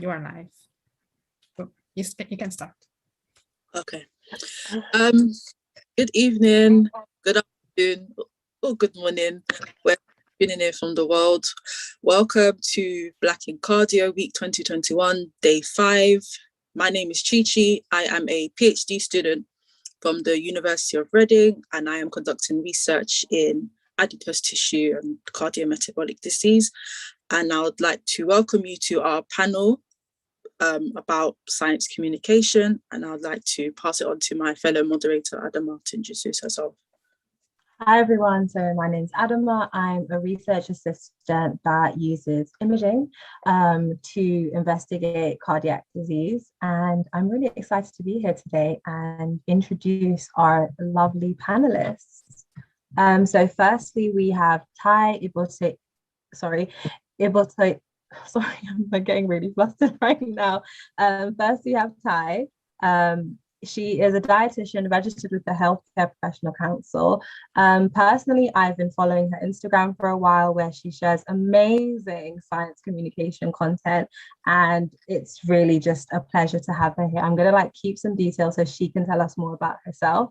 you are live. So you can start. Okay. Good evening, good afternoon, or good morning, where you're tuning in from the world. Welcome to Black in Cardio Week 2021, Day 5. My name is Chi. I am a PhD student from the University of Reading, and I am conducting research in adipose tissue and cardiometabolic disease. And I would like to welcome you to our panel about science communication, and I'd like to pass it on to my fellow moderator, Adama, to introduce herself. Hi everyone, so my name is Adama. I'm a research assistant that uses imaging to investigate cardiac disease, and I'm really excited to be here today and introduce our lovely panelists. So firstly, we have Ty Ibote, sorry, I'm getting really flustered right now. First, we have Ty. She is a dietitian registered with the Healthcare Professional Council. Personally, I've been following her Instagram for a while, where she shares amazing science communication content, and it's really just a pleasure to have her here. I'm going to keep some details so she can tell us more about herself.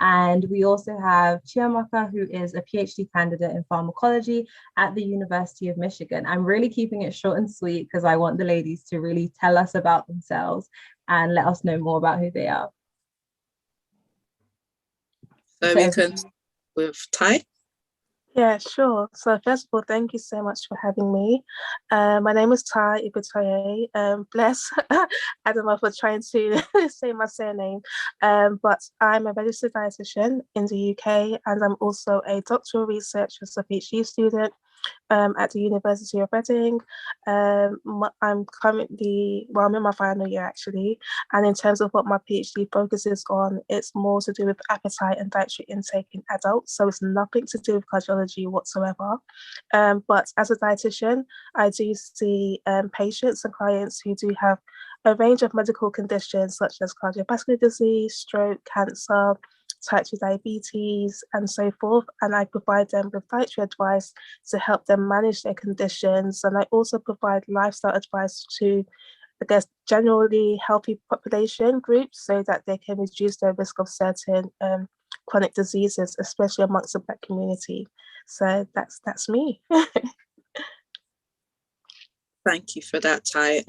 And we also have Chiamaka, who is a PhD candidate in pharmacology at the University of Michigan. I'm really keeping it short and sweet because I want the ladies to really tell us about themselves and let us know more about who they are. So we can with Ty. Yeah, sure. So first of all, thank you so much for having me. My name is Ty Ibra. Bless Adama for trying to say my surname. But I'm a registered dietitian in the UK, and I'm also a doctoral researcher, so PhD student at the University of Reading. I'm currently, I'm in my final year actually, and in terms of what my PhD focuses on, it's more to do with appetite and dietary intake in adults, so it's nothing to do with cardiology whatsoever. But as a dietitian, I do see patients and clients who do have a range of medical conditions such as cardiovascular disease, stroke, cancer, type 2 diabetes, and so forth. And I provide them with dietary advice to help them manage their conditions. And I also provide lifestyle advice to, I guess, generally healthy population groups so that they can reduce their risk of certain chronic diseases, especially amongst the Black community. So that's me. Thank you for that, Ty.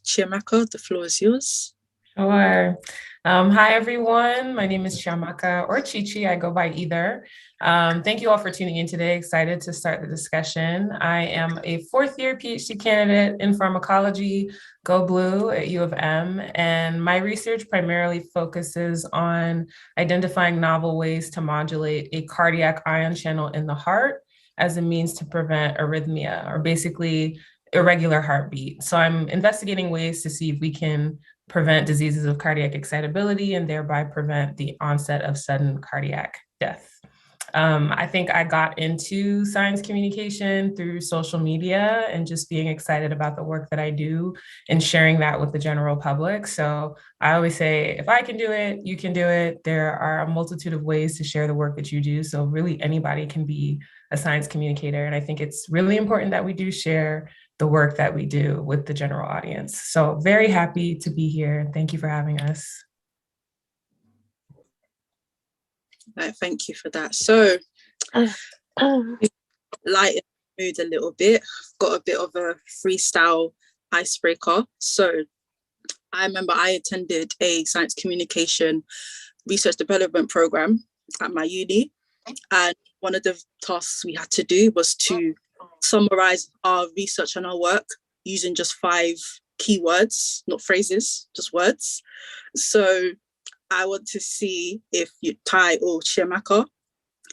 Chiamaka, the floor is yours. Sure. Hi, everyone. My name is Chiamaka, or Chi. I go by either. Thank you all for tuning in today. Excited to start the discussion. I am a fourth-year PhD candidate in pharmacology, Go Blue at U of M, and my research primarily focuses on identifying novel ways to modulate a cardiac ion channel in the heart as a means to prevent arrhythmia, or basically irregular heartbeat. So I'm investigating ways to see if we can prevent diseases of cardiac excitability and thereby prevent the onset of sudden cardiac death. I think I got into science communication through social media and just being excited about the work that I do and sharing that with the general public. So I always say, if I can do it, you can do it. There are a multitude of ways to share the work that you do. So really anybody can be a science communicator. And I think it's really important that we do share the work that we do with the general audience. So very happy to be here. Thank you for having us. Thank you for that. So, lighten the mood a little bit. I've got a bit of a freestyle icebreaker. So, I remember I attended a science communication research development program at my uni, and one of the tasks we had to do was to summarize our research and our work using just 5 keywords, not phrases, just words. So I want to see if you, Ty or Chiamaka,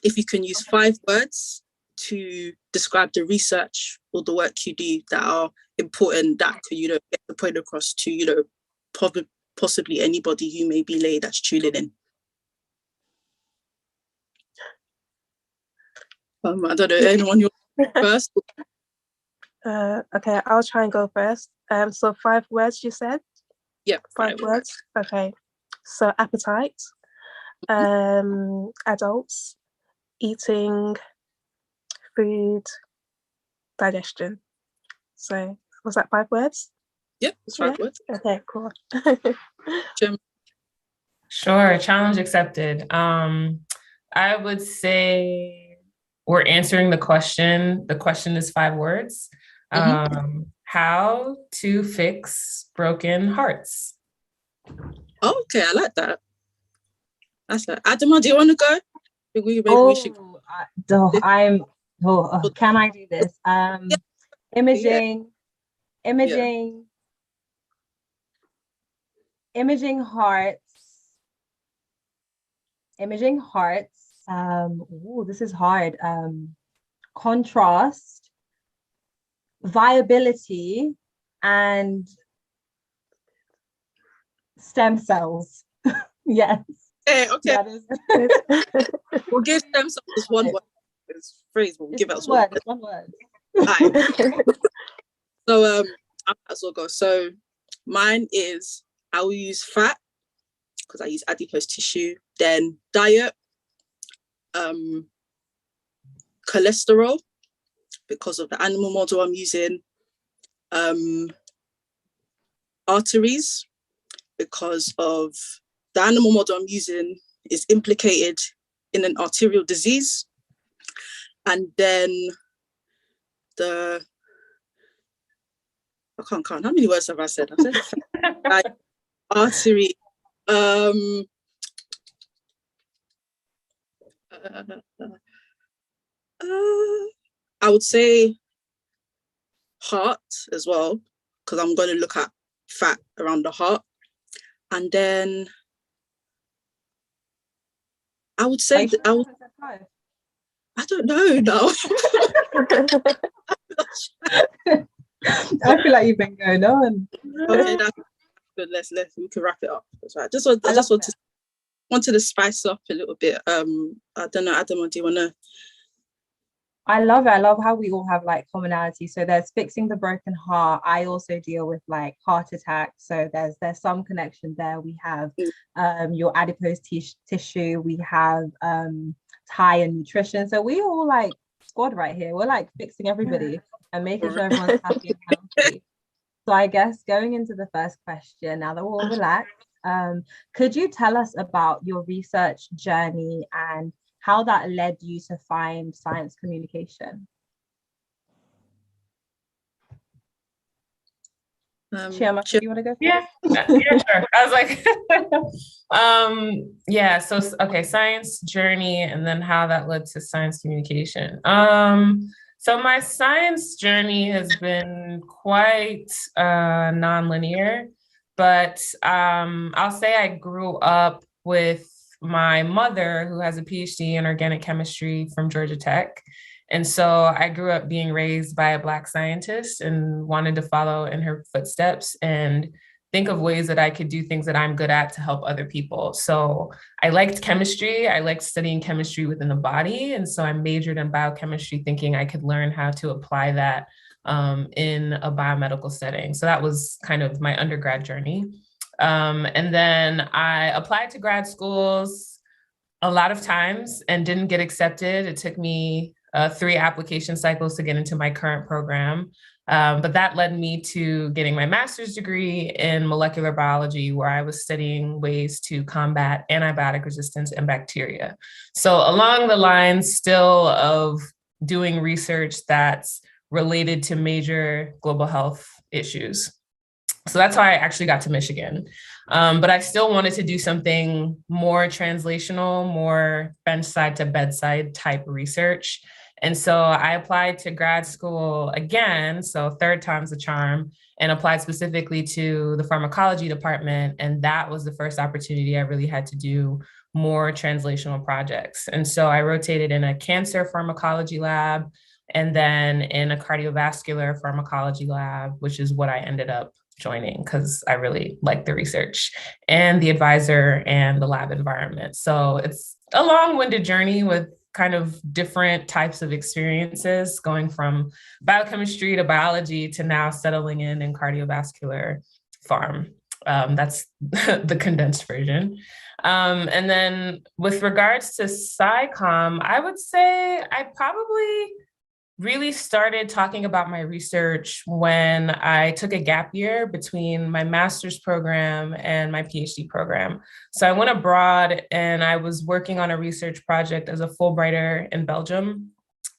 if you can use 5 words to describe the research or the work you do that are important, that could, get the point across to, possibly anybody who may be lay that's tuning in. I don't know, anyone you first? Okay, I'll try and go first. So 5 words you said? Yeah, 5 words. Okay. So appetite, adults, eating, food, digestion. So was that 5 words? Yep, it's 5 words. Okay, cool. Sure, challenge accepted. I would say we're answering the question. The question is 5 words. How to fix broken hearts. Oh, okay, I like that. That's that. Adama, do you want to go? Maybe we should. Can I do this? Imaging hearts. This is hard. Contrast, viability, and stem cells. Yes. Okay. We'll give stem cells one word. It's phrase, but we'll give us one word. So I might as well go. So mine is, I will use fat because I use adipose tissue, then diet, cholesterol because of the animal model I'm using, arteries because of the animal model I'm using is implicated in an arterial disease, and then I can't count. How many words have I said? I said artery. I would say heart as well, because I'm going to look at fat around the heart. And then I would say I don't know now. I feel like you've been going on. Okay, that's good. Let's we can wrap it up. That's right. I just wanted to spice up a little bit. I don't know, Adam, do you want to? I love it. I love how we all have like commonality. So there's fixing the broken heart. I also deal with like heart attacks. So there's some connection there. We have your adipose tissue. We have Thai and nutrition. So we all like squad right here. We're like fixing everybody and making sure everyone's happy and healthy. So I guess going into the first question, now that we're all relaxed, could you tell us about your research journey and how that led you to find science communication? Chiamaka, do you want to go first? Yeah, sure. I was like, so, okay, science journey and then how that led to science communication. So my science journey has been quite non-linear, but I'll say I grew up with my mother, who has a PhD in organic chemistry from Georgia Tech. And so I grew up being raised by a Black scientist and wanted to follow in her footsteps and think of ways that I could do things that I'm good at to help other people. So I liked chemistry. I liked studying chemistry within the body. And so I majored in biochemistry, thinking I could learn how to apply that in a biomedical setting. So that was kind of my undergrad journey. And then I applied to grad schools a lot of times and didn't get accepted. It took me 3 application cycles to get into my current program. But that led me to getting my master's degree in molecular biology, where I was studying ways to combat antibiotic resistance and bacteria. So along the lines still of doing research that's related to major global health issues. So that's how I actually got to Michigan. But I still wanted to do something more translational, more benchside to bedside type research. And so I applied to grad school again, so 3rd time's the charm, and applied specifically to the pharmacology department. And that was the first opportunity I really had to do more translational projects. And so I rotated in a cancer pharmacology lab and then in a cardiovascular pharmacology lab, which is what I ended up joining because I really like the research and the advisor and the lab environment. So it's a long-winded journey with kind of different types of experiences, going from biochemistry to biology to now settling in cardiovascular pharm. That's the condensed version. And then with regards to SciComm, I would say I probably really started talking about my research when I took a gap year between my master's program and my PhD program. So I went abroad and I was working on a research project as a Fulbrighter in Belgium.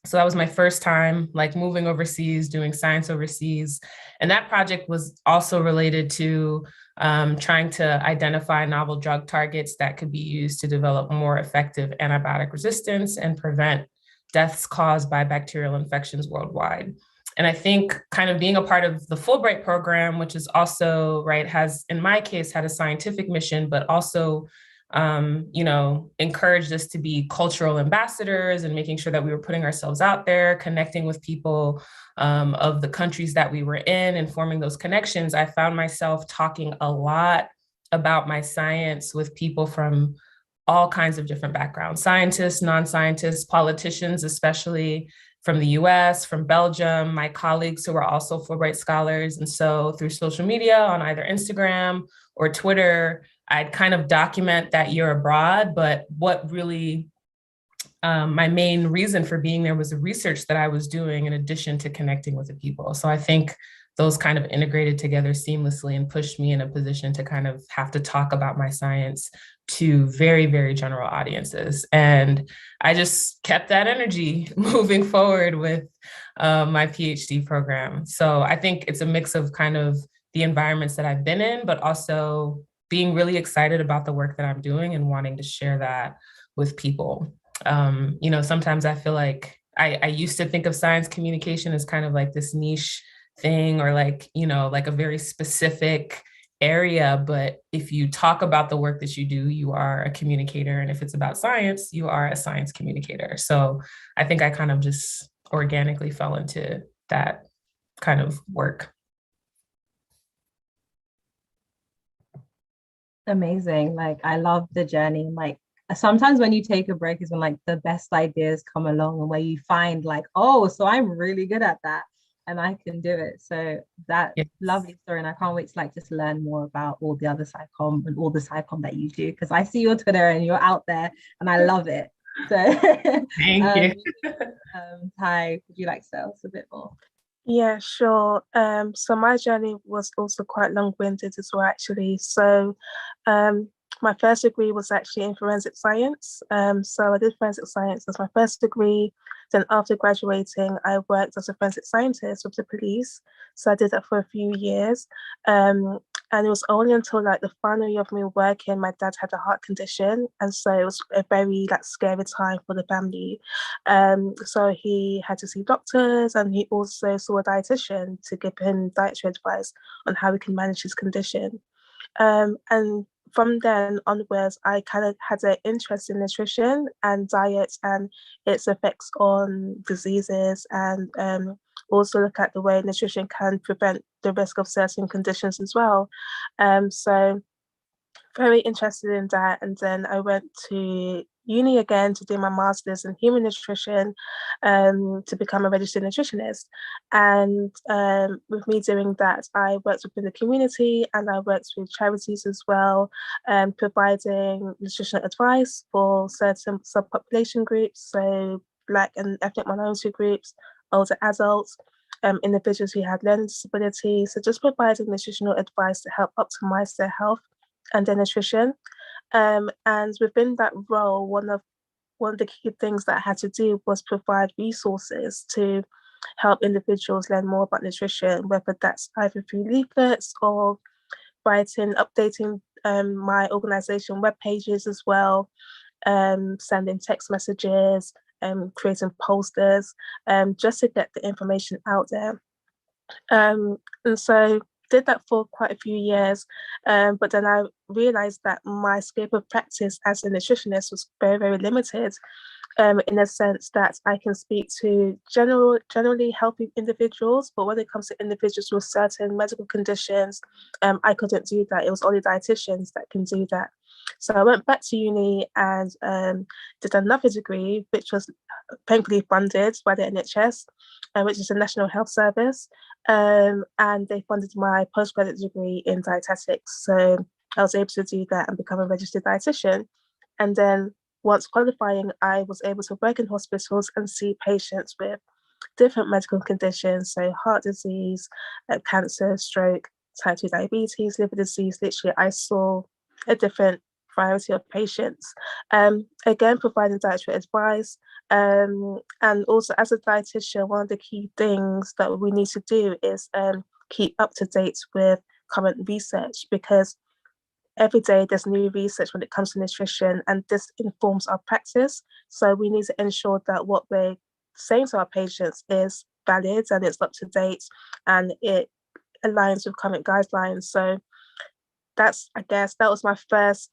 So that was my first time like moving overseas, doing science overseas. And that project was also related to trying to identify novel drug targets that could be used to develop more effective antibiotic resistance and prevent deaths caused by bacterial infections worldwide. And I think kind of being a part of the Fulbright program, which is also, right, has, in my case, had a scientific mission, but also, encouraged us to be cultural ambassadors and making sure that we were putting ourselves out there, connecting with people of the countries that we were in and forming those connections. I found myself talking a lot about my science with people from all kinds of different backgrounds, scientists, non-scientists, politicians, especially from the US, from Belgium, my colleagues who are also Fulbright scholars. And so through social media on either Instagram or Twitter, I'd kind of document that year abroad, but what really my main reason for being there was the research that I was doing in addition to connecting with the people. So I think those kind of integrated together seamlessly and pushed me in a position to kind of have to talk about my science to very, very general audiences. And I just kept that energy moving forward with my PhD program. So I think it's a mix of kind of the environments that I've been in, but also being really excited about the work that I'm doing and wanting to share that with people. Sometimes I feel like I used to think of science communication as kind of like this niche thing or like a very specific area. But if you talk about the work that you do, you are a communicator. And if it's about science, you are a science communicator. So I think I kind of just organically fell into that kind of work. Amazing. Like, I love the journey. Like, sometimes when you take a break is when like the best ideas come along and where you find like, oh, so I'm really good at that and I can do it. So that Yes. lovely story. And I can't wait to like just learn more about all the other SciComm and all the SciComm that you do, because I see your Twitter and you're out there and I love it. So Thank you. Ty, would you like to tell us a bit more? Yeah, sure. So my journey was also quite long-winded as well, actually. So my first degree was actually in forensic science. So I did forensic science as my first degree. Then after graduating, I worked as a forensic scientist with the police. So I did that for a few years. And it was only until like the final year of me working, my dad had a heart condition. And so it was a very like scary time for the family. So he had to see doctors and he also saw a dietitian to give him dietary advice on how he can manage his condition. And from then onwards, I kind of had an interest in nutrition and diet and its effects on diseases, and also look at the way nutrition can prevent the risk of certain conditions as well. So very interested in that. And then I went to uni again to do my master's in human nutrition, to become a registered nutritionist. And with me doing that, I worked within the community and I worked with charities as well, providing nutritional advice for certain subpopulation groups, so Black and ethnic minority groups, older adults, individuals who had learning disabilities. So just providing nutritional advice to help optimize their health and their nutrition. And within that role, one of the key things that I had to do was provide resources to help individuals learn more about nutrition, whether that's either through leaflets or writing, updating my organization web pages as well, sending text messages, creating posters, just to get the information out there. And so did that for quite a few years, but then I realized that my scope of practice as a nutritionist was very, very limited, in a sense that I can speak to generally healthy individuals, but when it comes to individuals with certain medical conditions, I couldn't do that. It was only dietitians that can do that. So I went back to uni and did another degree, which was thankfully funded by the NHS, which is the National Health Service. And they funded my postgraduate degree in dietetics. So I was able to do that and become a registered dietitian. And then once qualifying, I was able to work in hospitals and see patients with different medical conditions, so heart disease, cancer, stroke, type 2 diabetes, liver disease. Literally, I saw a different variety of patients. Again, providing dietary advice. And also, as a dietitian, one of the key things that we need to do is keep up to date with current research, because every day there's new research when it comes to nutrition, and this informs our practice. So we need to ensure that what we're saying to our patients is valid and it's up to date and it aligns with current guidelines. So that's, I guess, that was my first,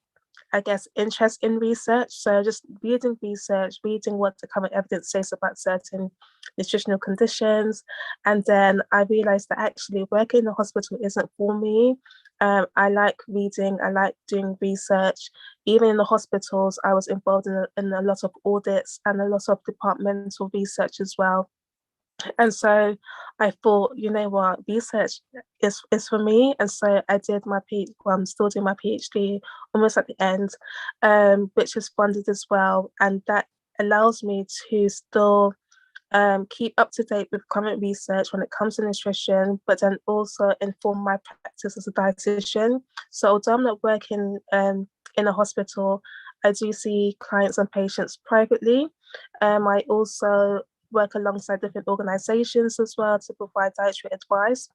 interest in research. So just reading research, reading what the current evidence says about certain nutritional conditions. And then I realized that actually working in the hospital isn't for me. I like reading, I like doing research. Even in the hospitals, I was involved in a lot of audits and a lot of departmental research as well. And so I thought, you know what, research is for me. And so I did my PhD, well, I'm still doing my PhD almost at the end, which is funded as well. And that allows me to still keep up to date with current research when it comes to nutrition, but then also inform my practice as a dietitian. So although I'm not working in a hospital, I do see clients and patients privately. I also work alongside different organizations as well to provide dietary advice.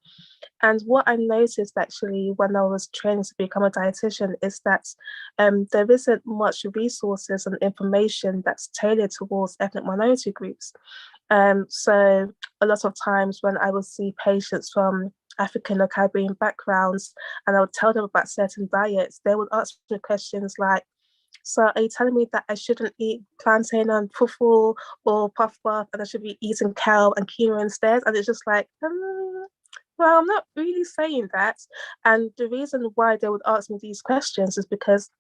And what I noticed actually when I was training to become a dietitian is that there isn't much resources and information that's tailored towards ethnic minority groups. So a lot of times when I would see patients from African or Caribbean backgrounds and I would tell them about certain diets, they would ask me questions like, so are you telling me that I shouldn't eat plantain and fufu or puff puff and I should be eating cow and quinoa instead? And it's just like, well, I'm not really saying that. And the reason why they would ask me these questions is because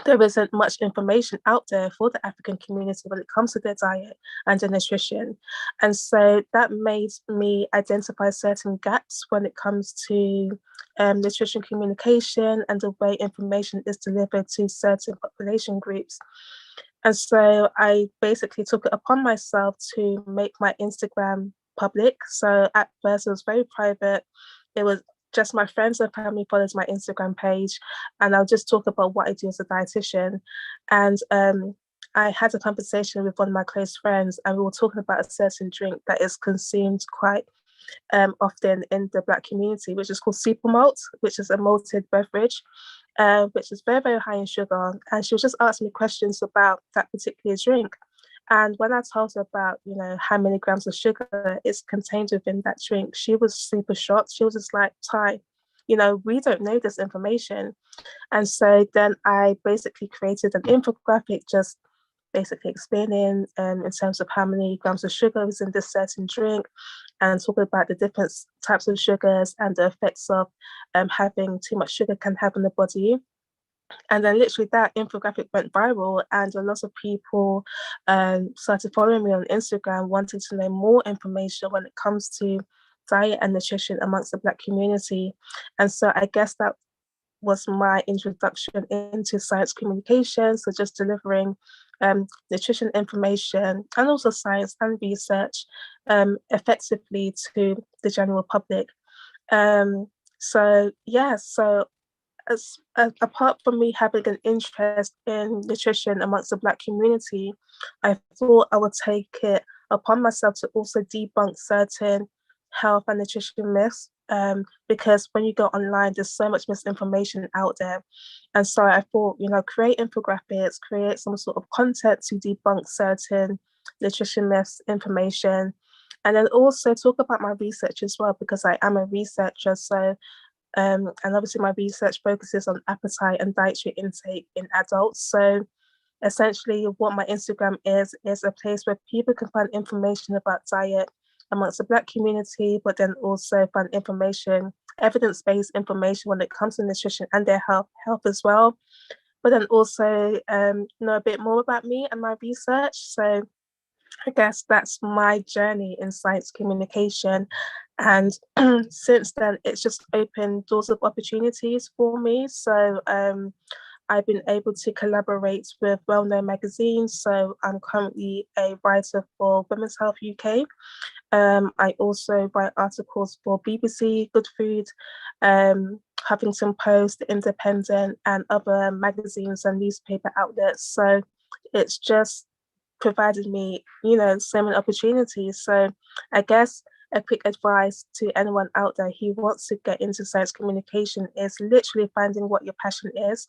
there isn't much information out there for the African community when it comes to their diet and their nutrition. And so that made me identify certain gaps when it comes to nutrition communication and the way information is delivered to certain population groups. And so I basically took it upon myself to make my Instagram public. So at first it was very private. It was just my friends and family follows my Instagram page, and I'll just talk about what I do as a dietitian. And I had a conversation with one of my close friends, and we were talking about a certain drink that is consumed quite often in the Black community, which is called super malt, which is a malted beverage, which is very, very high in sugar. And she was just asking me questions about that particular drink. And when I told her about, you know, how many grams of sugar is contained within that drink, she was super shocked. She was just like, Ty, you know, we don't know this information. And so then I basically created an infographic just basically explaining in terms of how many grams of sugar is in this certain drink and talking about the different types of sugars and the effects of having too much sugar can have on the body. And then literally that infographic went viral and a lot of people started following me on Instagram, wanting to know more information when it comes to diet and nutrition amongst the Black community. And so I guess that was my introduction into science communication. So just delivering nutrition information and also science and research effectively to the general public. So apart from me having an interest in nutrition amongst the Black community, I thought I would take it upon myself to also debunk certain health and nutrition myths, because when you go online, there's so much misinformation out there. And so I thought, you know, create infographics, create some sort of content to debunk certain nutrition myths, information, and then also talk about my research as well, because I am a researcher. So and obviously my research focuses on appetite and dietary intake in adults. So essentially what my Instagram is a place where people can find information about diet amongst the Black community, but then also find information, evidence-based information when it comes to nutrition and their health as well. But then also know a bit more about me and my research. So I guess that's my journey in science communication. And since then, it's just opened doors of opportunities for me. So I've been able to collaborate with well-known magazines. So I'm currently a writer for Women's Health UK. I also write articles for BBC, Good Food, Huffington Post, The Independent, and other magazines and newspaper outlets. So it's just provided me, so many opportunities. So I guess a quick advice to anyone out there who wants to get into science communication is literally finding what your passion is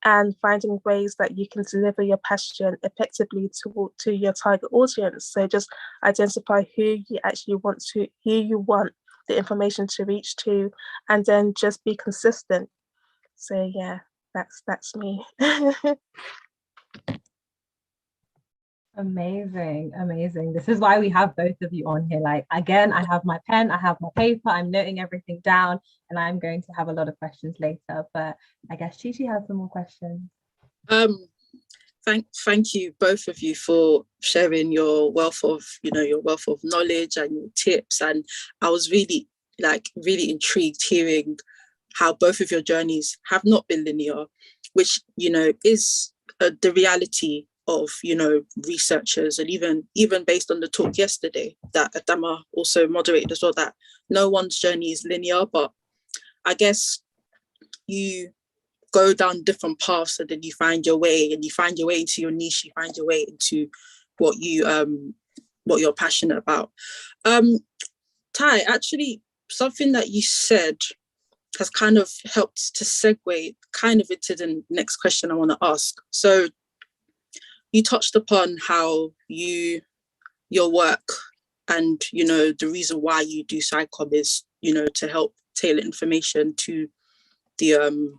and finding ways that you can deliver your passion effectively to your target audience. So just identify who you want the information to reach to, and then just be consistent. So yeah, that's me. Amazing, amazing. This is why we have both of you on here. Like, again, I have my pen, I have my paper, I'm noting everything down, and I'm going to have a lot of questions later. But I guess Chi has some more questions. Thank you both of you for sharing your wealth of knowledge and your tips. And I was really intrigued hearing how both of your journeys have not been linear, which is the reality of researchers, and even based on the talk yesterday that Adama also moderated as well, that no one's journey is linear, but I guess you go down different paths and then you find your way, and you find your way into your niche, you find your way into what you're passionate about. Ty, actually something that you said has kind of helped to segue kind of into the next question I want to ask. So you touched upon how your work and the reason why you do SciComm is to help tailor information to the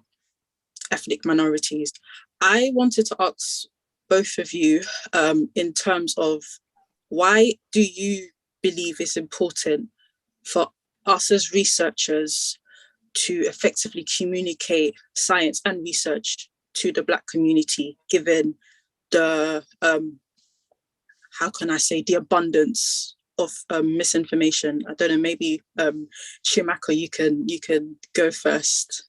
ethnic minorities. I wanted to ask both of you in terms of, why do you believe it's important for us as researchers to effectively communicate science and research to the Black community, given the how can I say, the abundance of misinformation? I don't know, maybe Chiamaka, you can go first.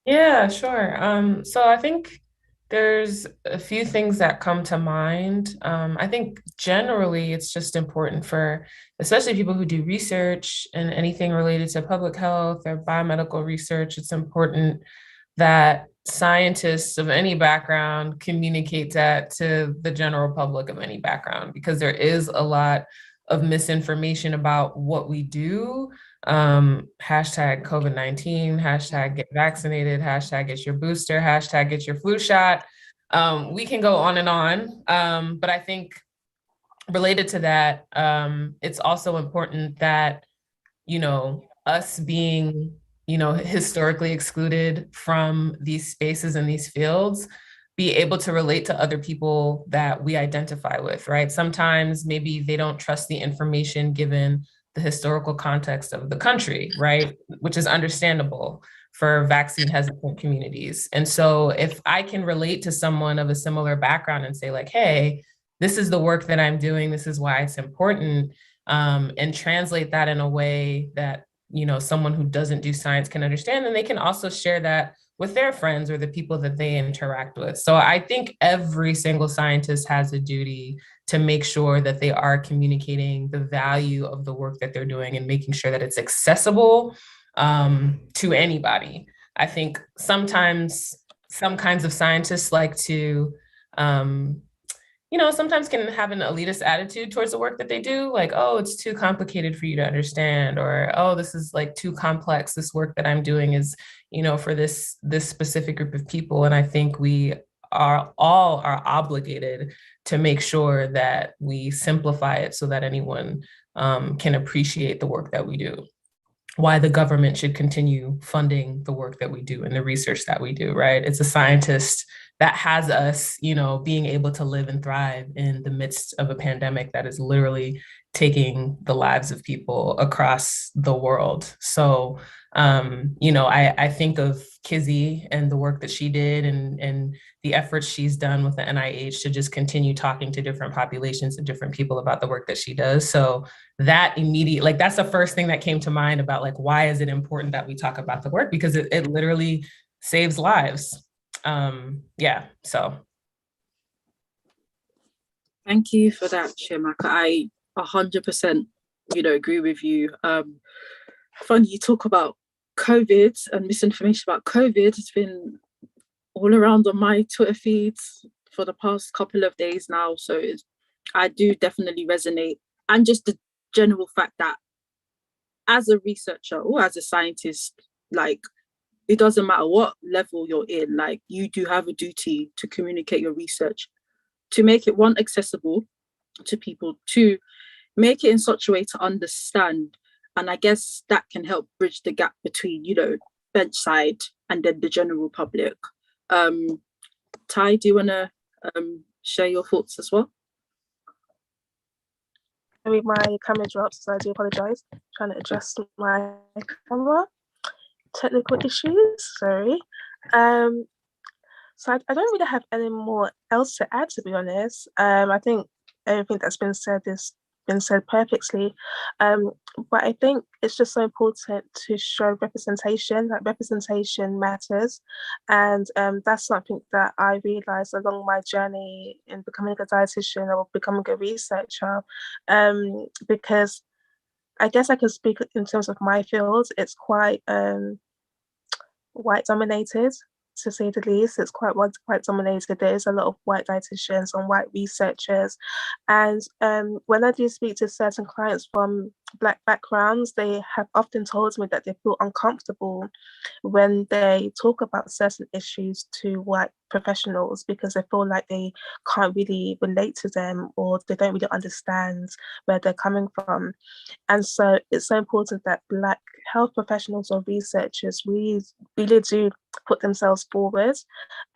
Yeah, sure. So I think there's a few things that come to mind. I think generally it's just important for, especially people who do research and anything related to public health or biomedical research, it's important that scientists of any background communicate that to the general public of any background, because there is a lot of misinformation about what we do. Hashtag COVID-19, hashtag get vaccinated, hashtag get your booster, hashtag get your flu shot. We can go on and on. But I think related to that, it's also important that, us being, historically excluded from these spaces and these fields, be able to relate to other people that we identify with, right? Sometimes maybe they don't trust the information given the historical context of the country, right? Which is understandable for vaccine hesitant communities. And so if I can relate to someone of a similar background and say like, hey, this is the work that I'm doing, this is why it's important, and translate that in a way that, someone who doesn't do science can understand, then they can also share that with their friends or the people that they interact with. So I think every single scientist has a duty to make sure that they are communicating the value of the work that they're doing and making sure that it's accessible to anybody. I think sometimes some kinds of scientists like to, sometimes can have an elitist attitude towards the work that they do. Like, oh, it's too complicated for you to understand, or, oh, this is like too complex. This work that I'm doing is, for this specific group of people. And I think we are obligated to make sure that we simplify it so that anyone can appreciate the work that we do. Why the government should continue funding the work that we do and the research that we do, right? It's a scientist that has us, being able to live and thrive in the midst of a pandemic that is literally taking the lives of people across the world. So, I think of Kizzy and the work that she did and the efforts she's done with the NIH to just continue talking to different populations and different people about the work that she does. So that that's the first thing that came to mind about like, why is it important that we talk about the work? Because it literally saves lives. So. Thank you for that, Chiamaka. 100%, agree with you. Funny you talk about COVID and misinformation about COVID. It's been all around on my Twitter feeds for the past couple of days now. So I do definitely resonate. And just the general fact that as a researcher or as a scientist, like, it doesn't matter what level you're in, like, you do have a duty to communicate your research, to make it, one, accessible to people, two, make it in such a way to understand. And I guess that can help bridge the gap between, bench side and then the general public. Ty, do you want to share your thoughts as well? Maybe my camera drops, so I do apologize. Trying to adjust my camera. Technical issues, sorry. So I don't really have any more else to add, to be honest. I think everything that's been said has been said perfectly. But I think it's just so important to show representation, that representation matters. And that's something that I realized along my journey in becoming a dietitian or becoming a researcher, because I guess I can speak in terms of my field. It's quite white dominated, to say the least. It's quite dominated. There is a lot of white dietitians and white researchers. And when I do speak to certain clients from Black backgrounds, they have often told me that they feel uncomfortable when they talk about certain issues to white professionals because they feel like they can't really relate to them, or they don't really understand where they're coming from. And so it's so important that Black health professionals or researchers really do put themselves forward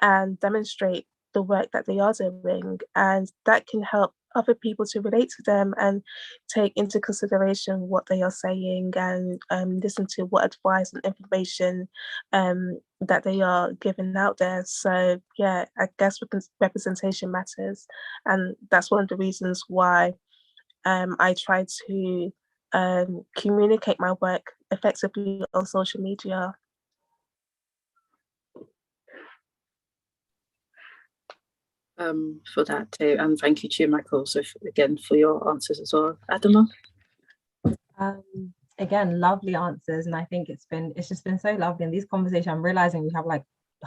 and demonstrate the work that they are doing, and that can help other people to relate to them and take into consideration what they are saying, and listen to what advice and information that they are giving out there. So yeah, I guess representation matters, and that's one of the reasons why I try to communicate my work effectively on social media. For that too, and thank you to you, Michael, also again for your answers as well. Adama? Again, lovely answers, and I think it's just been so lovely in these conversations. I'm realizing we have like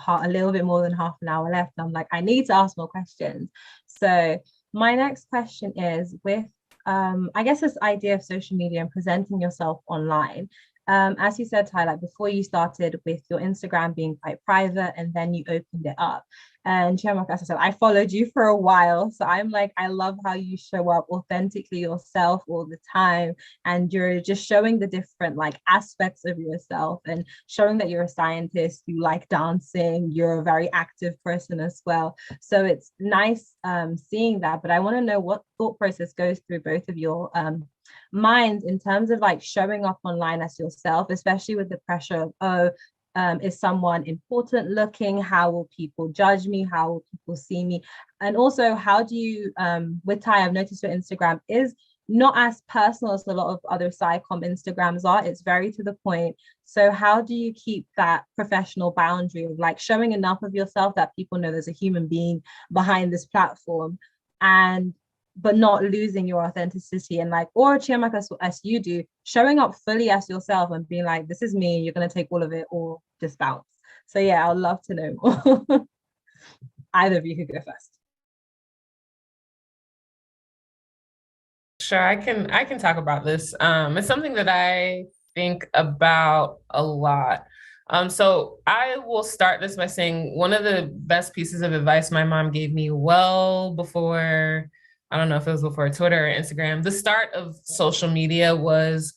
a little bit more than half an hour left, and I'm like, I need to ask more questions. So my next question is with I guess this idea of social media and presenting yourself online. As you said, Ty, like before you started with your Instagram being quite private and then you opened it up. And Chiamaka, as I said, I followed you for a while. So I'm like, I love how you show up authentically yourself all the time. And you're just showing the different like aspects of yourself and showing that you're a scientist, you like dancing, you're a very active person as well. So it's nice seeing that. But I want to know what thought process goes through both of your minds in terms of like showing up online as yourself, especially with the pressure of is someone important looking? How will people judge me? How will people see me? And also, how do you, with Ty, I've noticed your Instagram is not as personal as a lot of other SciComm Instagrams are. It's very to the point. So how do you keep that professional boundary of like showing enough of yourself that people know there's a human being behind this platform, and but not losing your authenticity, and like, or Chiamaka, as you do, showing up fully as yourself and being like, this is me, you're going to take all of it or just bounce. So yeah, I'd love to know more. Either of you could go first. Sure, I can talk about this. It's something that I think about a lot. So I will start this by saying one of the best pieces of advice my mom gave me well before, I don't know if it was before Twitter or Instagram, the start of social media was,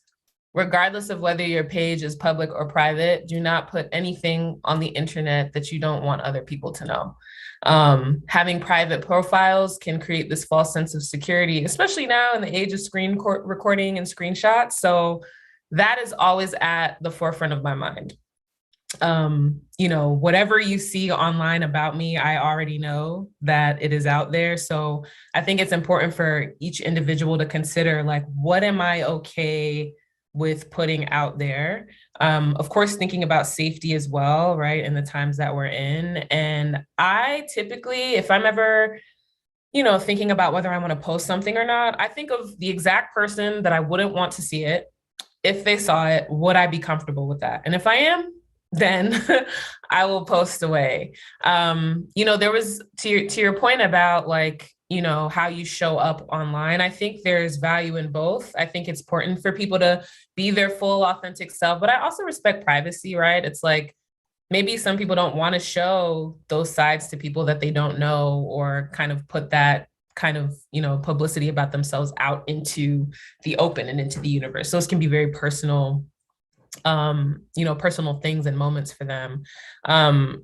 regardless of whether your page is public or private, do not put anything on the internet that you don't want other people to know. Having private profiles can create this false sense of security, especially now in the age of screen recording and screenshots. So that is always at the forefront of my mind. Whatever you see online about me, I already know that it is out there. So I think it's important for each individual to consider, like, what am I okay with putting out there? Of course, thinking about safety as well, right? In the times that we're in. And I typically, if I'm ever thinking about whether I want to post something or not, I think of the exact person that I wouldn't want to see it. If they saw it, would I be comfortable with that? And if I am, then I will post away. There was to your point about like, how you show up online. I think there's value in both. I think it's important for people to be their full authentic self, but I also respect privacy, right? It's like maybe some people don't want to show those sides to people that they don't know, or kind of put that kind of publicity about themselves out into the open and into the universe. Those can be very personal, personal things and moments for them.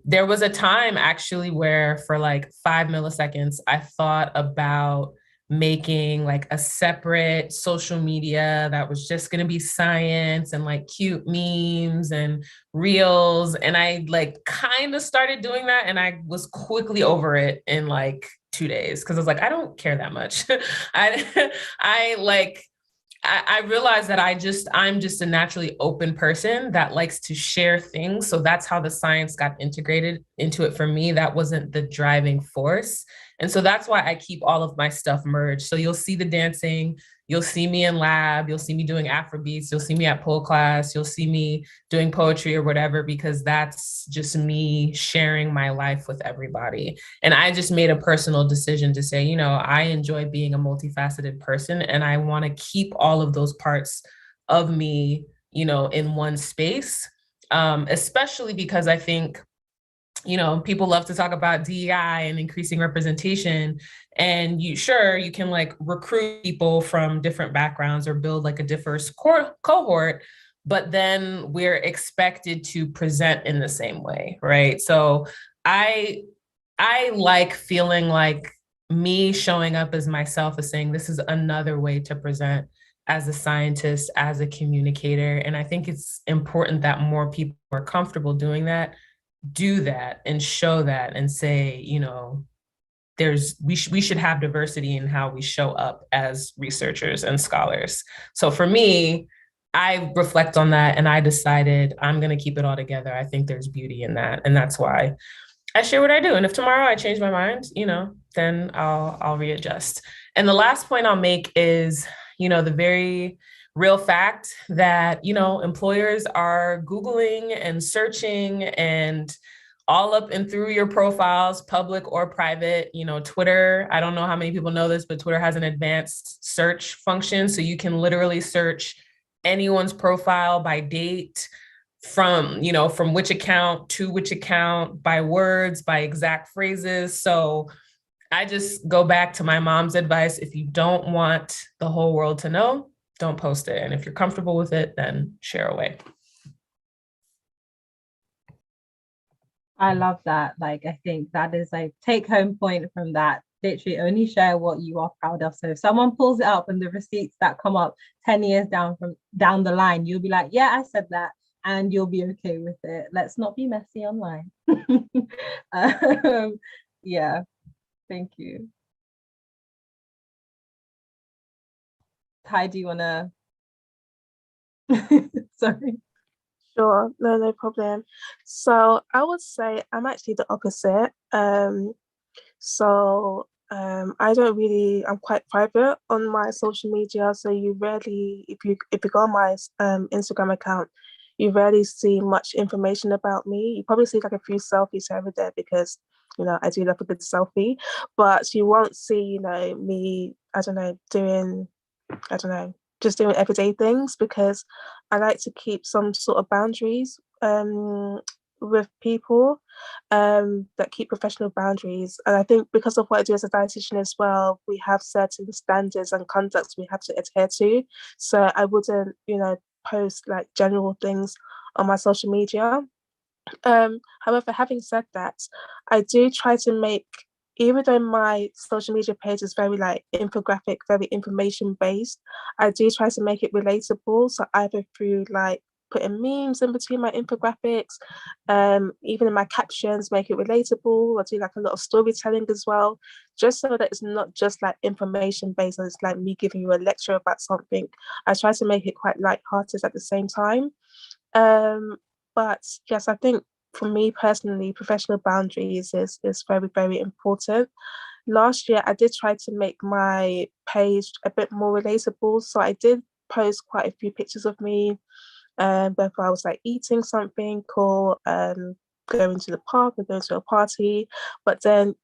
There was a time actually where for like 5 milliseconds I thought about making like a separate social media that was just going to be science and like cute memes and reels, and I like kind of started doing that, and I was quickly over it in like 2 days because I was like, I don't care that much. I realized that I'm just a naturally open person that likes to share things. So that's how the science got integrated into it for me. That wasn't the driving force. And so that's why I keep all of my stuff merged. So you'll see the dancing, you'll see me in lab, you'll see me doing Afrobeats, you'll see me at pole class, you'll see me doing poetry or whatever, because that's just me sharing my life with everybody. And I just made a personal decision to say, I enjoy being a multifaceted person, and I want to keep all of those parts of me, in one space, especially because I think, people love to talk about DEI and increasing representation. And you can like recruit people from different backgrounds or build like a diverse cohort, but then we're expected to present in the same way, right? So I like feeling like me showing up as myself is saying this is another way to present as a scientist, as a communicator. And I think it's important that more people are comfortable doing that, do that and show that and say, we should have diversity in how we show up as researchers and scholars. So for me, I reflect on that and I decided I'm going to keep it all together. I think there's beauty in that. And that's why I share what I do. And if tomorrow I change my mind, then I'll readjust. And the last point I'll make is, the very real fact that, employers are Googling and searching and all up and through your profiles, public or private. Twitter, I don't know how many people know this, but Twitter has an advanced search function. So you can literally search anyone's profile by date, from which account to which account, by words, by exact phrases. So I just go back to my mom's advice. If you don't want the whole world to know, don't post it. And if you're comfortable with it, then share away. I love that. Like, I think that is like take home point from that. Literally only share what you are proud of. So if someone pulls it up and the receipts that come up 10 years down the line, you'll be like, yeah, I said that. And you'll be okay with it. Let's not be messy online. Yeah, thank you. Ty, do you want to? Sorry. Sure, no problem. So I would say I'm actually the opposite. I don't really, I'm quite private on my social media. So you rarely, if you go on my Instagram account, you rarely see much information about me. You probably see like a few selfies over there because, I do love a good selfie, but you won't see, me, just doing everyday things, because I like to keep some sort of boundaries with people, that keep professional boundaries. And I think because of what I do as a dietitian as well, we have certain standards and conducts we have to adhere to. So I wouldn't, post like general things on my social media. However, having said that, I do try to make, even though my social media page is very like infographic, very information based, I do try to make it relatable. So either through like putting memes in between my infographics, even in my captions, make it relatable. I do like a lot of storytelling as well, just so that it's not just like information based and it's like me giving you a lecture about something. I try to make it quite lighthearted at the same time. But yes, I think for me personally, professional boundaries is very, very important. last year I did try to make my page a bit more relatable. So I did post quite a few pictures of me, whether I was like eating something or going to the park or going to a party. But then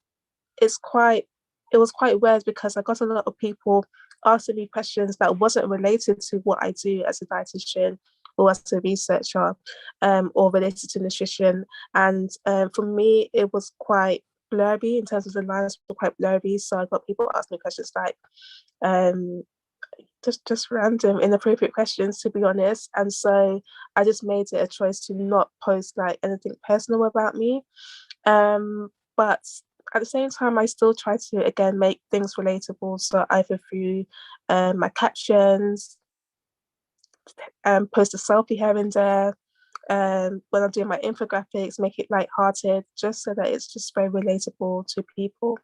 it was quite weird because I got a lot of people asking me questions that wasn't related to what I do as a dietitian or as a researcher, or related to nutrition. And for me, it was quite blurry in terms of the lines were quite blurry. So I got people asking me questions like just random inappropriate questions, to be honest. And so I just made it a choice to not post like anything personal about me. But at the same time, I still try to again make things relatable. So either through my captions, post a selfie here and there. When I'm doing my infographics, make it lighthearted, just so that it's just very relatable to people.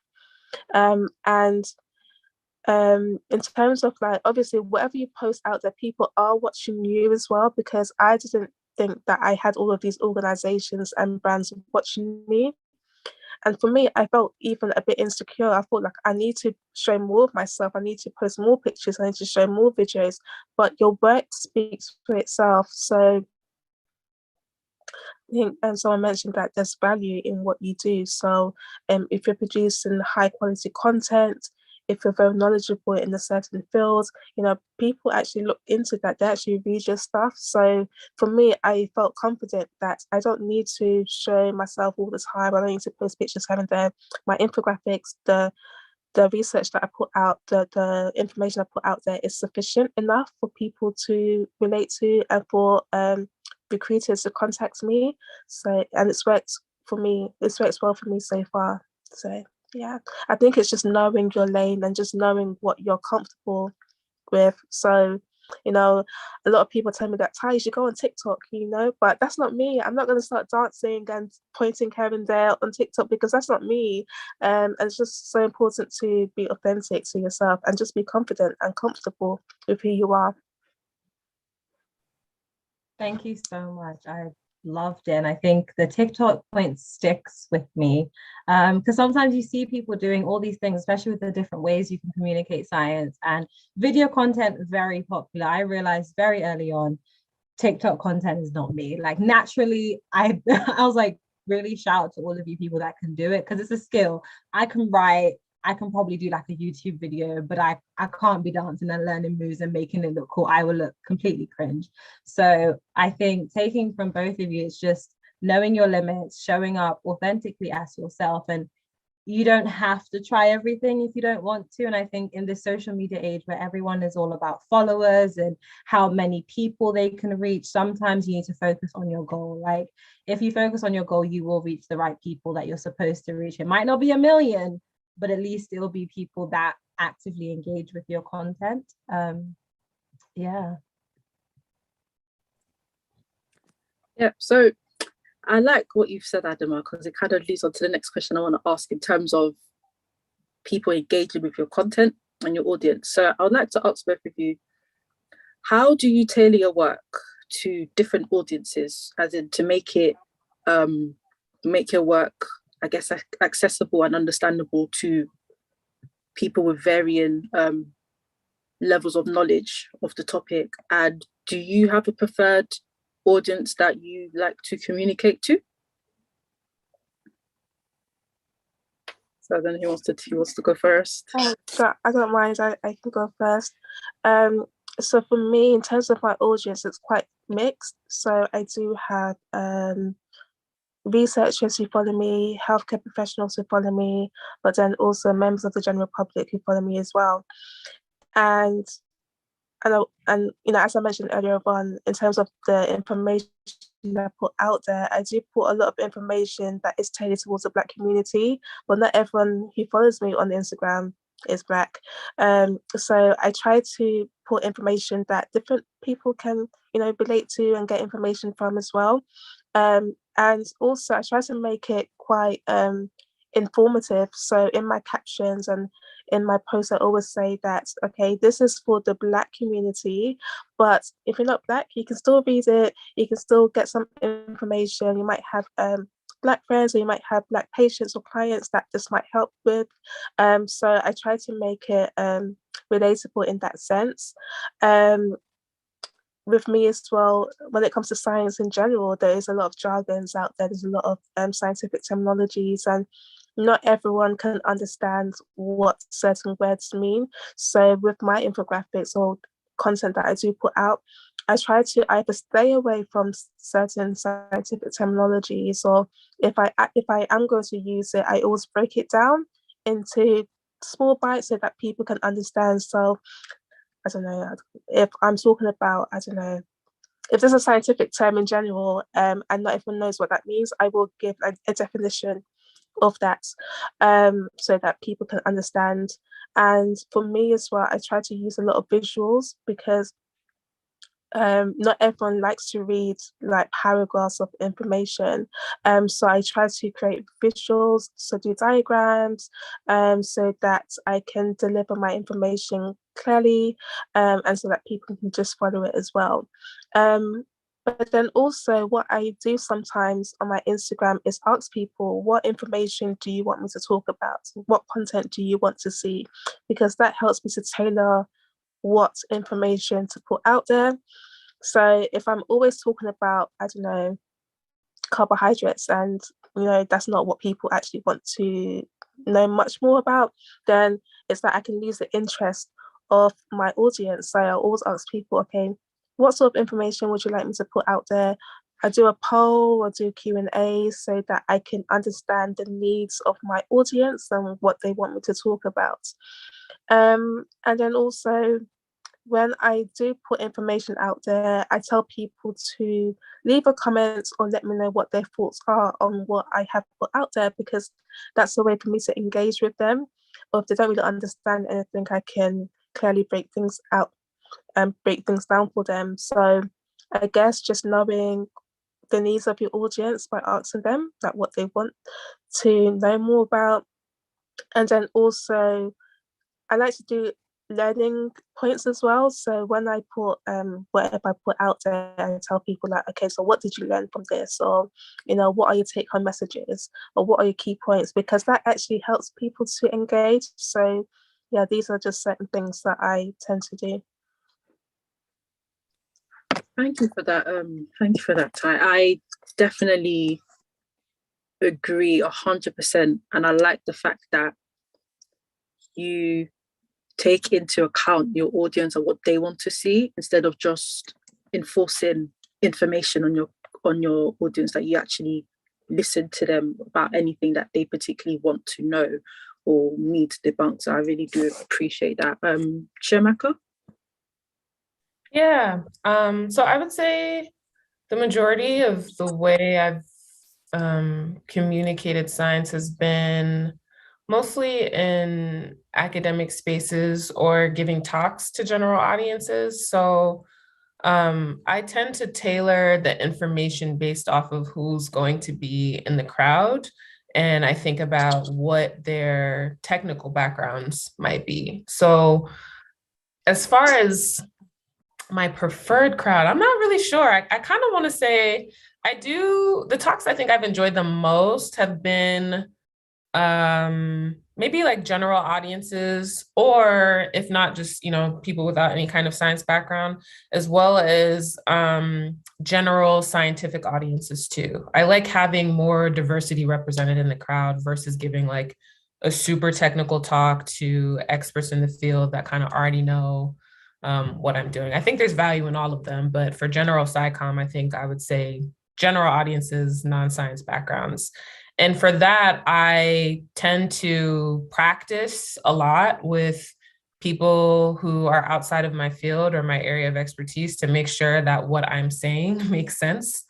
And in terms of like, obviously, whatever you post out there, people are watching you as well, because I didn't think that I had all of these organizations and brands watching me. And for me, I felt even a bit insecure. I thought like I need to show more of myself. I need to post more pictures. I need to show more videos. But your work speaks for itself. So I think someone mentioned that there's value in what you do. So if you're producing high quality content, if you're very knowledgeable in a certain field, you know, people actually look into that. They actually read your stuff. So for me, I felt confident that I don't need to show myself all the time. I don't need to post pictures here and there. My infographics, the research that I put out, the information I put out there is sufficient enough for people to relate to and for recruiters to contact me. So, and it's worked for me. It's worked well for me so far. So yeah, I think it's just knowing your lane and just knowing what you're comfortable with. So, you know, a lot of people tell me that, Ty, you should go on TikTok, you know, but that's not me. I'm not going to start dancing and pointing here and there on TikTok because that's not me. And it's just so important to be authentic to yourself and just be confident and comfortable with who you are. Thank you so much. I loved it. And I think the TikTok point sticks with me because sometimes you see people doing all these things, especially with the different ways you can communicate science, and video content very popular. I realized very early on, TikTok content is not me. Like naturally, I was like, really shout out to all of you people that can do it because it's a skill. I can write, I can probably do like a YouTube video, but I can't be dancing and learning moves and making it look cool. I will look completely cringe. So I think taking from both of you, it's just knowing your limits, showing up authentically as yourself, and you don't have to try everything if you don't want to. And I think in this social media age where everyone is all about followers and how many people they can reach, sometimes you need to focus on your goal. Like if you focus on your goal, you will reach the right people that you're supposed to reach. It might not be a million, but at least it'll be people that actively engage with your content. Yeah. Yeah, so I like what you've said, Adama, because it kind of leads on to the next question I want to ask in terms of people engaging with your content and your audience. So I would like to ask both of you, how do you tailor your work to different audiences, as in to make your work, I guess, accessible and understandable to people with varying levels of knowledge of the topic? And do you have a preferred audience that you like to communicate to? So I don't know who wants to go first. So I don't mind, I can go first. So for me, in terms of my audience, it's quite mixed. So I do have researchers who follow me, healthcare professionals who follow me, but then also members of the general public who follow me as well. And you know, as I mentioned earlier on, in terms of the information I put out there, I do put a lot of information that is tailored towards the Black community, but not everyone who follows me on Instagram is Black. So I try to put information that different people can, you know, relate to and get information from as well. And also I try to make it quite informative. So in my captions and in my posts, I always say that, okay, this is for the Black community, but if you're not Black, you can still read it, you can still get some information. You might have Black friends, or you might have Black patients or clients that this might help with. So I try to make it relatable in that sense. With me as well, when it comes to science in general, there is a lot of jargons out there. There's a lot of scientific terminologies, and not everyone can understand what certain words mean. So with my infographics or content that I do put out, I try to either stay away from certain scientific terminologies, or if I am going to use it, I always break it down into small bites so that people can understand. So I don't know, if I'm talking about, I don't know, if there's a scientific term in general, and not everyone knows what that means, I will give a definition of that, so that people can understand. And for me as well, I try to use a lot of visuals, because not everyone likes to read like paragraphs of information. So I try to create visuals, so do diagrams, so that I can deliver my information clearly, and so that people can just follow it as well. But then also what I do sometimes on my Instagram is ask people, what information do you want me to talk about? What content do you want to see? Because that helps me to tailor what information to put out there. So if I'm always talking about, I don't know, carbohydrates, and that's not what people actually want to know much more about, then it's that I can lose the interest of my audience. So I always ask people, okay, what sort of information would you like me to put out there? I do a poll or do Q&A so that I can understand the needs of my audience and what they want me to talk about. And then also, when I do put information out there, I tell people to leave a comment or let me know what their thoughts are on what I have put out there, because that's a way for me to engage with them. Or if they don't really understand anything, I can clearly break things out and break things down for them. So I guess just knowing the needs of your audience by asking them like what they want to know more about. And then also I like to do learning points as well. So when I put whatever I put out there, I tell people like, okay, so what did you learn from this? Or, what are your take-home messages? Or what are your key points? Because that actually helps people to engage. So yeah, these are just certain things that I tend to do. Thank you for that. Thank you for that, Ty. I definitely agree 100%, and I like the fact that you take into account your audience and what they want to see, instead of just enforcing information on your audience, that you actually listen to them about anything that they particularly want to know or need to debunk. So I really do appreciate that. Chiamaka? Yeah, so I would say the majority of the way I've communicated science has been mostly in academic spaces or giving talks to general audiences. So I tend to tailor the information based off of who's going to be in the crowd. And I think about what their technical backgrounds might be. So as far as my preferred crowd, I'm not really sure. I kind of want to say the talks I think I've enjoyed the most have been maybe like general audiences, or if not, just people without any kind of science background, as well as general scientific audiences too. I like having more diversity represented in the crowd versus giving like a super technical talk to experts in the field that kind of already know what I'm doing. I think there's value in all of them, but for general SciComm, I think I would say general audiences, non-science backgrounds. And for that, I tend to practice a lot with people who are outside of my field or my area of expertise to make sure that what I'm saying makes sense.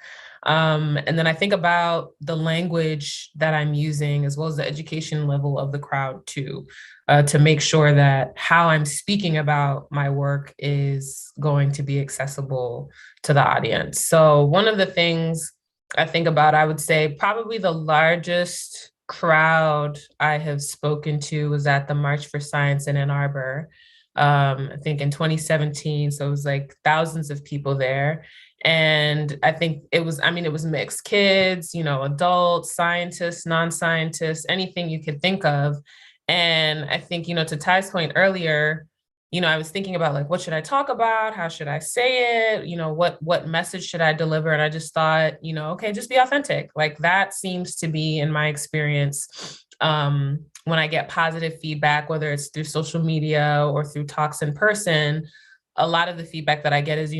And then I think about the language that I'm using, as well as the education level of the crowd too, to make sure that how I'm speaking about my work is going to be accessible to the audience. So one of the things I think about, I would say probably the largest crowd I have spoken to was at the March for Science in Ann Arbor. I think in 2017. So it was like thousands of people there. And I think it was mixed kids, adults, scientists, non-scientists, anything you could think of. And I think, to Ty's point earlier, I was thinking about like, what should I talk about? How should I say it? What message should I deliver? And I just thought, okay, just be authentic. Like that seems to be, in my experience, when I get positive feedback, whether it's through social media or through talks in person, a lot of the feedback that I get is,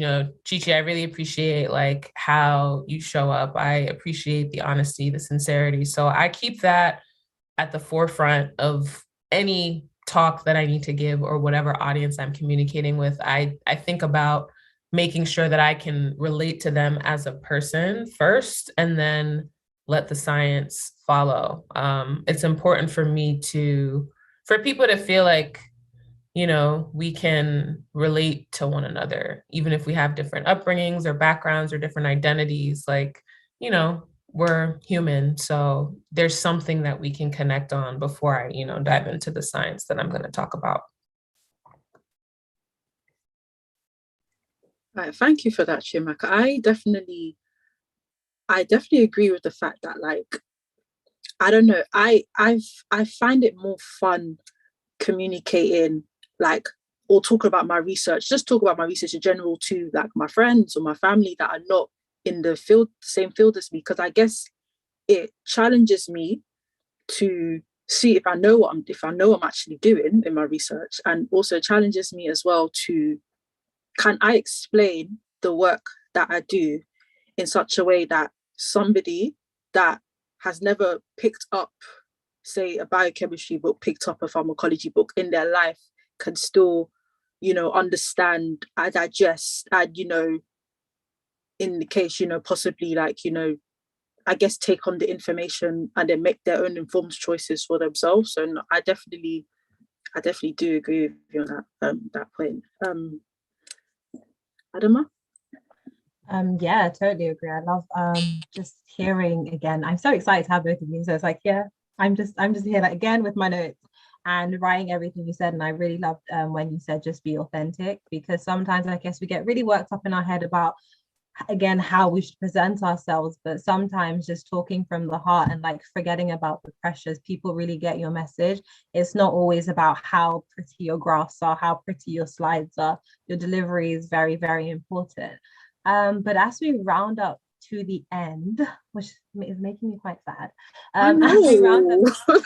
Chichi, I really appreciate like how you show up. I appreciate the honesty, the sincerity. So I keep that at the forefront of any talk that I need to give or whatever audience I'm communicating with. I think about making sure that I can relate to them as a person first, and then let the science follow. It's important for for people to feel like, we can relate to one another, even if we have different upbringings or backgrounds or different identities, like, we're human. So there's something that we can connect on before I, dive into the science that I'm going to talk about. Right, thank you for that, Chiamaka. I definitely agree with the fact that, like, I don't know, I find it more fun communicating, like, or talk about my research, just talk about my research in general to like my friends or my family that are not in the same field as me, because I guess it challenges me to see if I know what I'm actually doing in my research, and also challenges me as well to, can I explain the work that I do in such a way that somebody that has never picked up, say, a biochemistry book, picked up a pharmacology book in their life, can still, understand, digest, and, in the case, possibly like, I guess take on the information and then make their own informed choices for themselves. So no, I definitely do agree with you on that point. Adama? Yeah, I totally agree. I love just hearing again. I'm so excited to have both of you. So it's like, yeah, I'm just here like again with my notes and writing everything you said. And I really loved when you said just be authentic, because sometimes I guess we get really worked up in our head about, again, how we should present ourselves, but sometimes just talking from the heart and like forgetting about the pressures. People really get your message. It's not always about how pretty your graphs are, how pretty your slides are. Your delivery is very, very important. But as we round up to the end, which is making me quite sad, as we round up,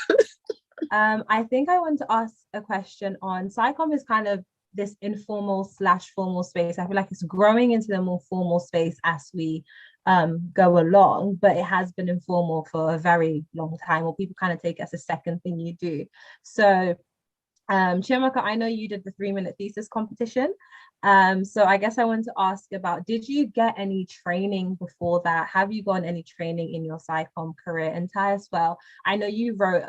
I think I want to ask a question on SciComm is kind of this informal / formal space. I feel like it's growing into the more formal space as we go along, but it has been informal for a very long time, or people kind of take it as a second thing you do. So Chiamaka, I know you did the 3-minute thesis competition. So I guess I want to ask about, did you get any training before that? Have you gotten any training in your SciComm career? And Ty as well, I know you wrote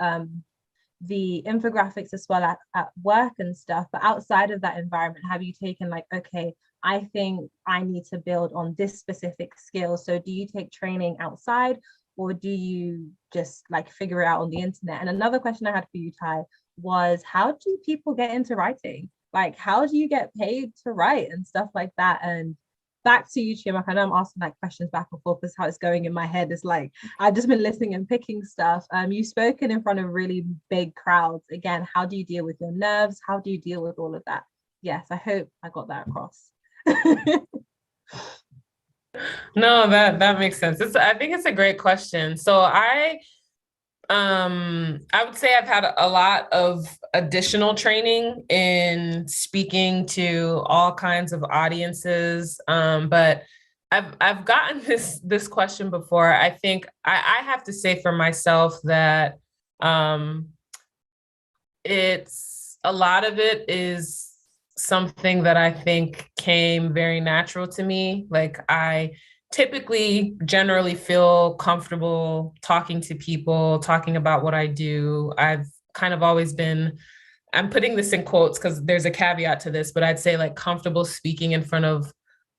the infographics as well at work and stuff, but outside of that environment, have you taken like, okay, I think I need to build on this specific skill? So do you take training outside, or do you just like figure it out on the internet? And another question I had for you, Ty, was how do people get into writing? Like, how do you get paid to write and stuff like that? And back to you, Chiamaka. I know I'm asking like questions back and forth because how it's going in my head is like, I've just been listening and picking stuff. You've spoken in front of really big crowds. Again, how do you deal with your nerves? How do you deal with all of that? Yes, I hope I got that across. No, that makes sense. I think it's a great question. So I would say I've had a lot of additional training in speaking to all kinds of audiences. But I've gotten this question before. I think I have to say for myself that it's a lot of it is something that I think came very natural to me. Like I typically generally feel comfortable talking to people, talking about what I do. I've kind of always been, I'm putting this in quotes because there's a caveat to this, but I'd say like comfortable speaking in front of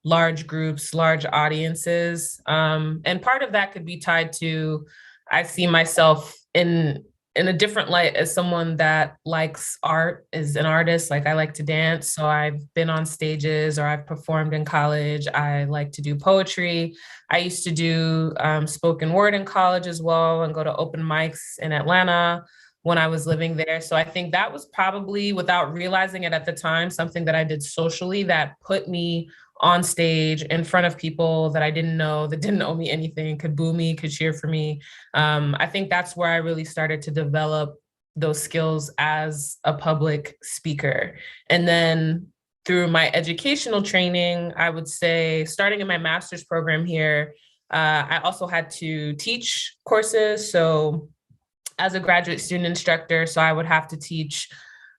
large groups, large audiences. And part of that could be tied to, I see myself in in a different light as someone that likes art, is an artist. Like I like to dance. So I've been on stages or I've performed in college. I like to do poetry. I used to do spoken word in college as well and go to open mics in Atlanta when I was living there. So I think that was probably, without realizing it at the time, something that I did socially that put me on stage in front of people that I didn't know, that didn't owe me anything, could boo me, could cheer for me. I think that's where I really started to develop those skills as a public speaker. And then through my educational training, I would say starting in my master's program here, I also had to teach courses. So as a graduate student instructor, so I would have to teach,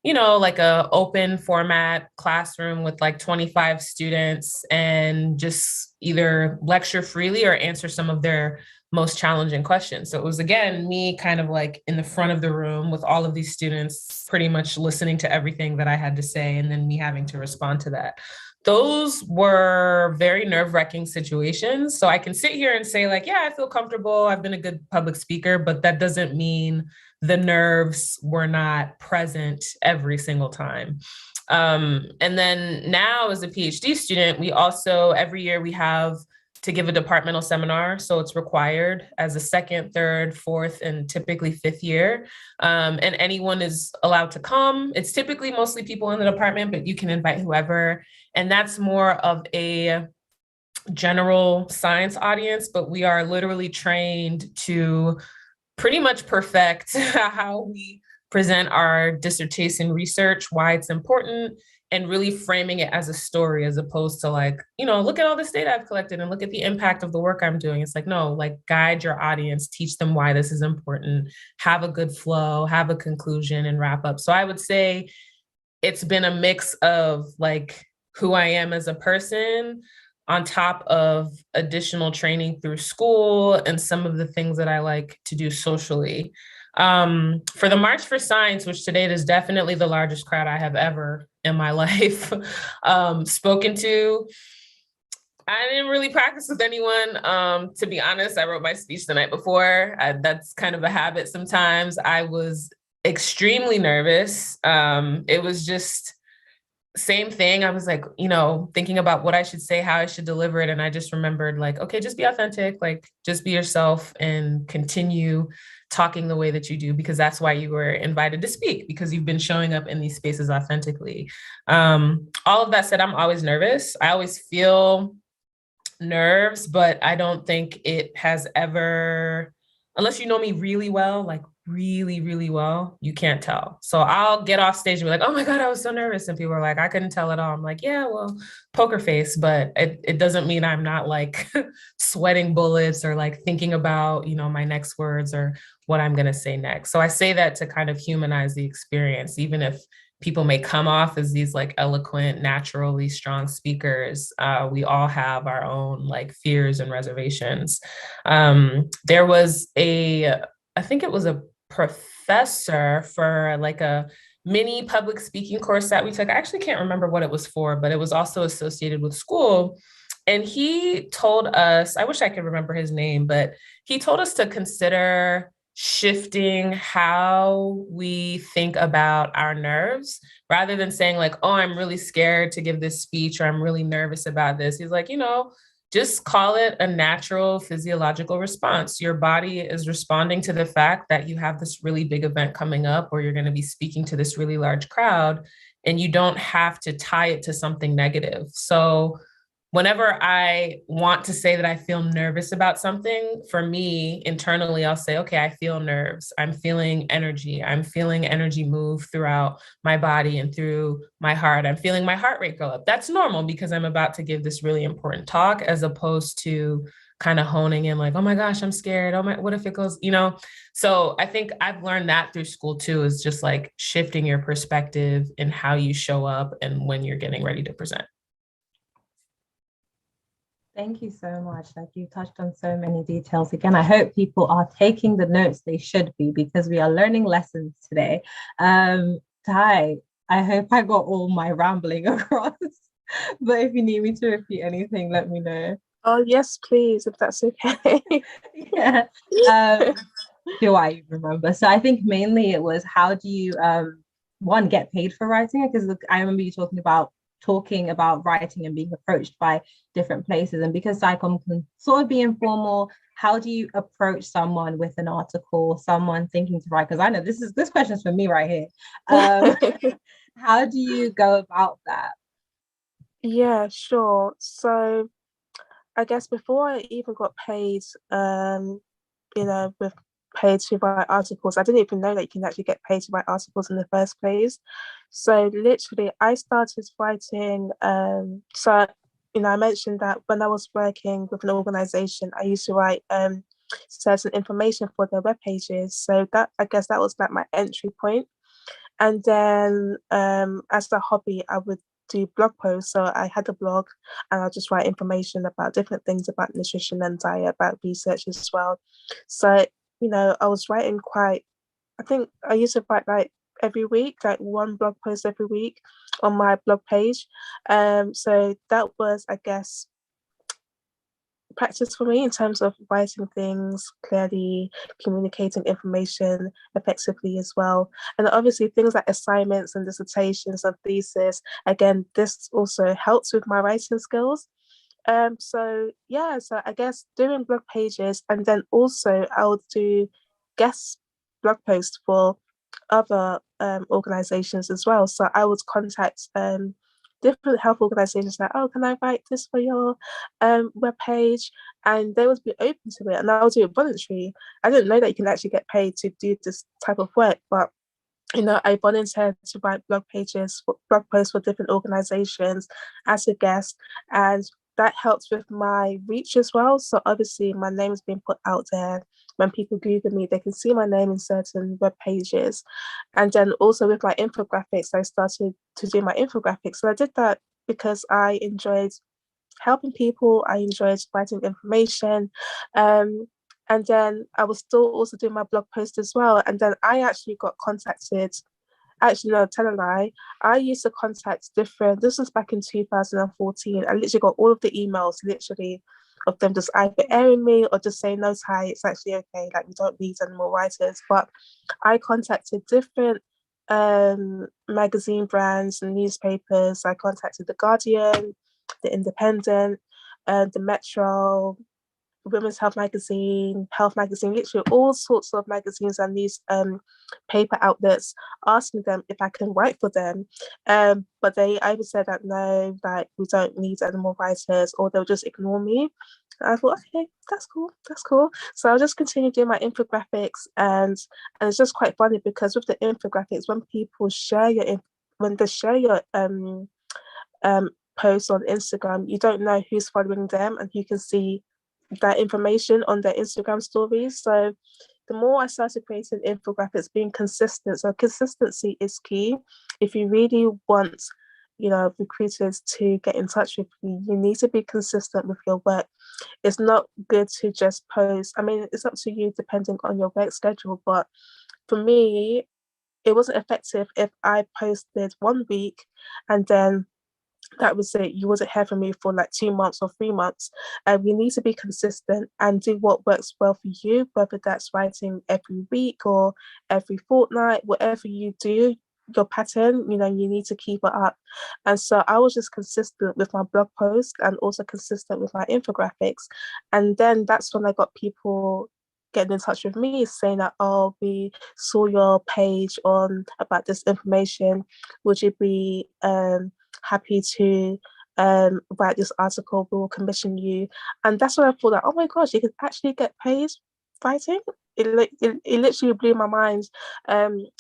like a open format classroom with like 25 students and just either lecture freely or answer some of their most challenging questions. So it was, again, me kind of like in the front of the room with all of these students, pretty much listening to everything that I had to say, and then me having to respond to that. Those were very nerve-wracking situations. So I can sit here and say like, yeah, I feel comfortable. I've been a good public speaker, but that doesn't mean the nerves were not present every single time. And then now as a PhD student, we also, every year we have to give a departmental seminar. So it's required as a second, third, fourth, and typically fifth year. And anyone is allowed to come. It's typically mostly people in the department, but you can invite whoever. And that's more of a general science audience, but we are literally trained to pretty much perfect how we present our dissertation research, why it's important, and really framing it as a story as opposed to like, look at all this data I've collected and look at the impact of the work I'm doing. It's like, no, like guide your audience, teach them why this is important, have a good flow, have a conclusion and wrap up. So I would say it's been a mix of like who I am as a person on top of additional training through school and some of the things that I like to do socially. For the March for Science, which today is definitely the largest crowd I have ever in my life spoken to, I didn't really practice with anyone. To be honest, I wrote my speech the night before. That's kind of a habit sometimes. I was extremely nervous. It was just same thing. I was like, thinking about what I should say, how I should deliver it. And I just remembered like, okay, just be authentic, like just be yourself and continue talking the way that you do, because that's why you were invited to speak, because you've been showing up in these spaces authentically. All of that said, I'm always nervous. I always feel nerves, but I don't think it has ever, unless you know me really well, like really, really well, you can't tell. So I'll get off stage and be like, oh my God, I was so nervous. And people are like, I couldn't tell at all. I'm like, yeah, well, poker face, but it doesn't mean I'm not like sweating bullets or like thinking about, my next words or what I'm going to say next. So I say that to kind of humanize the experience, even if people may come off as these like eloquent, naturally strong speakers. We all have our own like fears and reservations. There was I think it was a professor for like a mini public speaking course that we took. I actually can't remember what it was for, but it was also associated with school. And he told us, I wish I could remember his name, but he told us to consider shifting how we think about our nerves rather than saying like, oh, I'm really scared to give this speech or I'm really nervous about this. He's like, just call it a natural physiological response. Your body is responding to the fact that you have this really big event coming up or you're going to be speaking to this really large crowd, and you don't have to tie it to something negative. So whenever I want to say that I feel nervous about something, for me internally, I'll say, okay, I feel nerves. I'm feeling energy. I'm feeling energy move throughout my body and through my heart. I'm feeling my heart rate go up. That's normal because I'm about to give this really important talk, as opposed to kind of honing in like, oh my gosh, I'm scared. Oh my, what if it goes, So I think I've learned that through school too, is just like shifting your perspective and how you show up and when you're getting ready to present. Thank you so much. Like you touched on so many details. Again, I hope people are taking the notes they should be, because we are learning lessons today. Ty, I hope I got all my rambling across, but if you need me to repeat anything, let me know. Oh, yes, please, if that's okay. Yeah. Do I even remember? So I think mainly it was, how do you one, get paid for writing it? Because I remember you talking about writing and being approached by different places. And because SciComm can sort of be informal, how do you approach someone with an article, someone thinking to write? Because I know this question's for me right here. How do you go about that? Yeah, sure. So I guess before I even got paid, with paid to write articles, I didn't even know that you can actually get paid to write articles in the first place. So literally, I started writing. I mentioned that when I was working with an organization, I used to write certain information for their web pages. So that, I guess, that was like my entry point. And then as a hobby, I would do blog posts. So I had a blog and I'll just write information about different things about nutrition and diet, about research as well. So, I was writing I think I used to write like every week, like one blog post every week on my blog page. So that was, I guess, practice for me in terms of writing things clearly, communicating information effectively as well. And obviously things like assignments and dissertations and thesis, again, this also helps with my writing skills. So I guess doing blog pages, and then also I'll do guest blog posts for other organizations as well. So I would contact different health organizations like, oh, can I write this for your web page? And they would be open to it, and I'll do it voluntary. I didn't know that you can actually get paid to do this type of work, but I volunteered to write blog posts for different organizations as a guest, and that helps with my reach as well. So obviously my name is being put out there. When people Google me, they can see my name in certain web pages. And then also with my infographics, I started to do my infographics. So I did that because I enjoyed helping people. I enjoyed writing information. And then I was still also doing my blog post as well. And then I actually got contacted. Actually, no, tell a lie. I used to contact this was back in 2014. I literally got all of the emails, literally, of them just either airing me or just saying, no, Ty, it's actually okay. Like, we don't need any more writers. But I contacted different magazine brands and newspapers. I contacted The Guardian, The Independent, the Metro, Women's Health Magazine, literally all sorts of magazines and these paper outlets, asking them if I can write for them. But they either said that no, like we don't need any more writers, or they'll just ignore me. I thought, okay, that's cool. So I'll just continue doing my infographics, and it's just quite funny because with the infographics, when people share when they share your posts on Instagram, you don't know who's following them and who can see that information on their Instagram stories. So the more I started creating infographics, being consistent. So consistency is key. If you really want, recruiters to get in touch with you, you need to be consistent with your work. It's not good to just post. I mean, it's up to you depending on your work schedule. But for me, it wasn't effective if I posted 1 week and then that was it. You wasn't hear from me for like 2 months or 3 months. You need to be consistent and do what works well for you, whether that's writing every week or every fortnight, whatever you do, your pattern, you need to keep it up. And so I was just consistent with my blog post and also consistent with my infographics. And then that's when I got people getting in touch with me saying that, oh, we saw your page on about this information. Would you be happy to write this article? We will commission you. And that's when I thought that, oh my gosh, you can actually get paid writing. It literally blew my mind.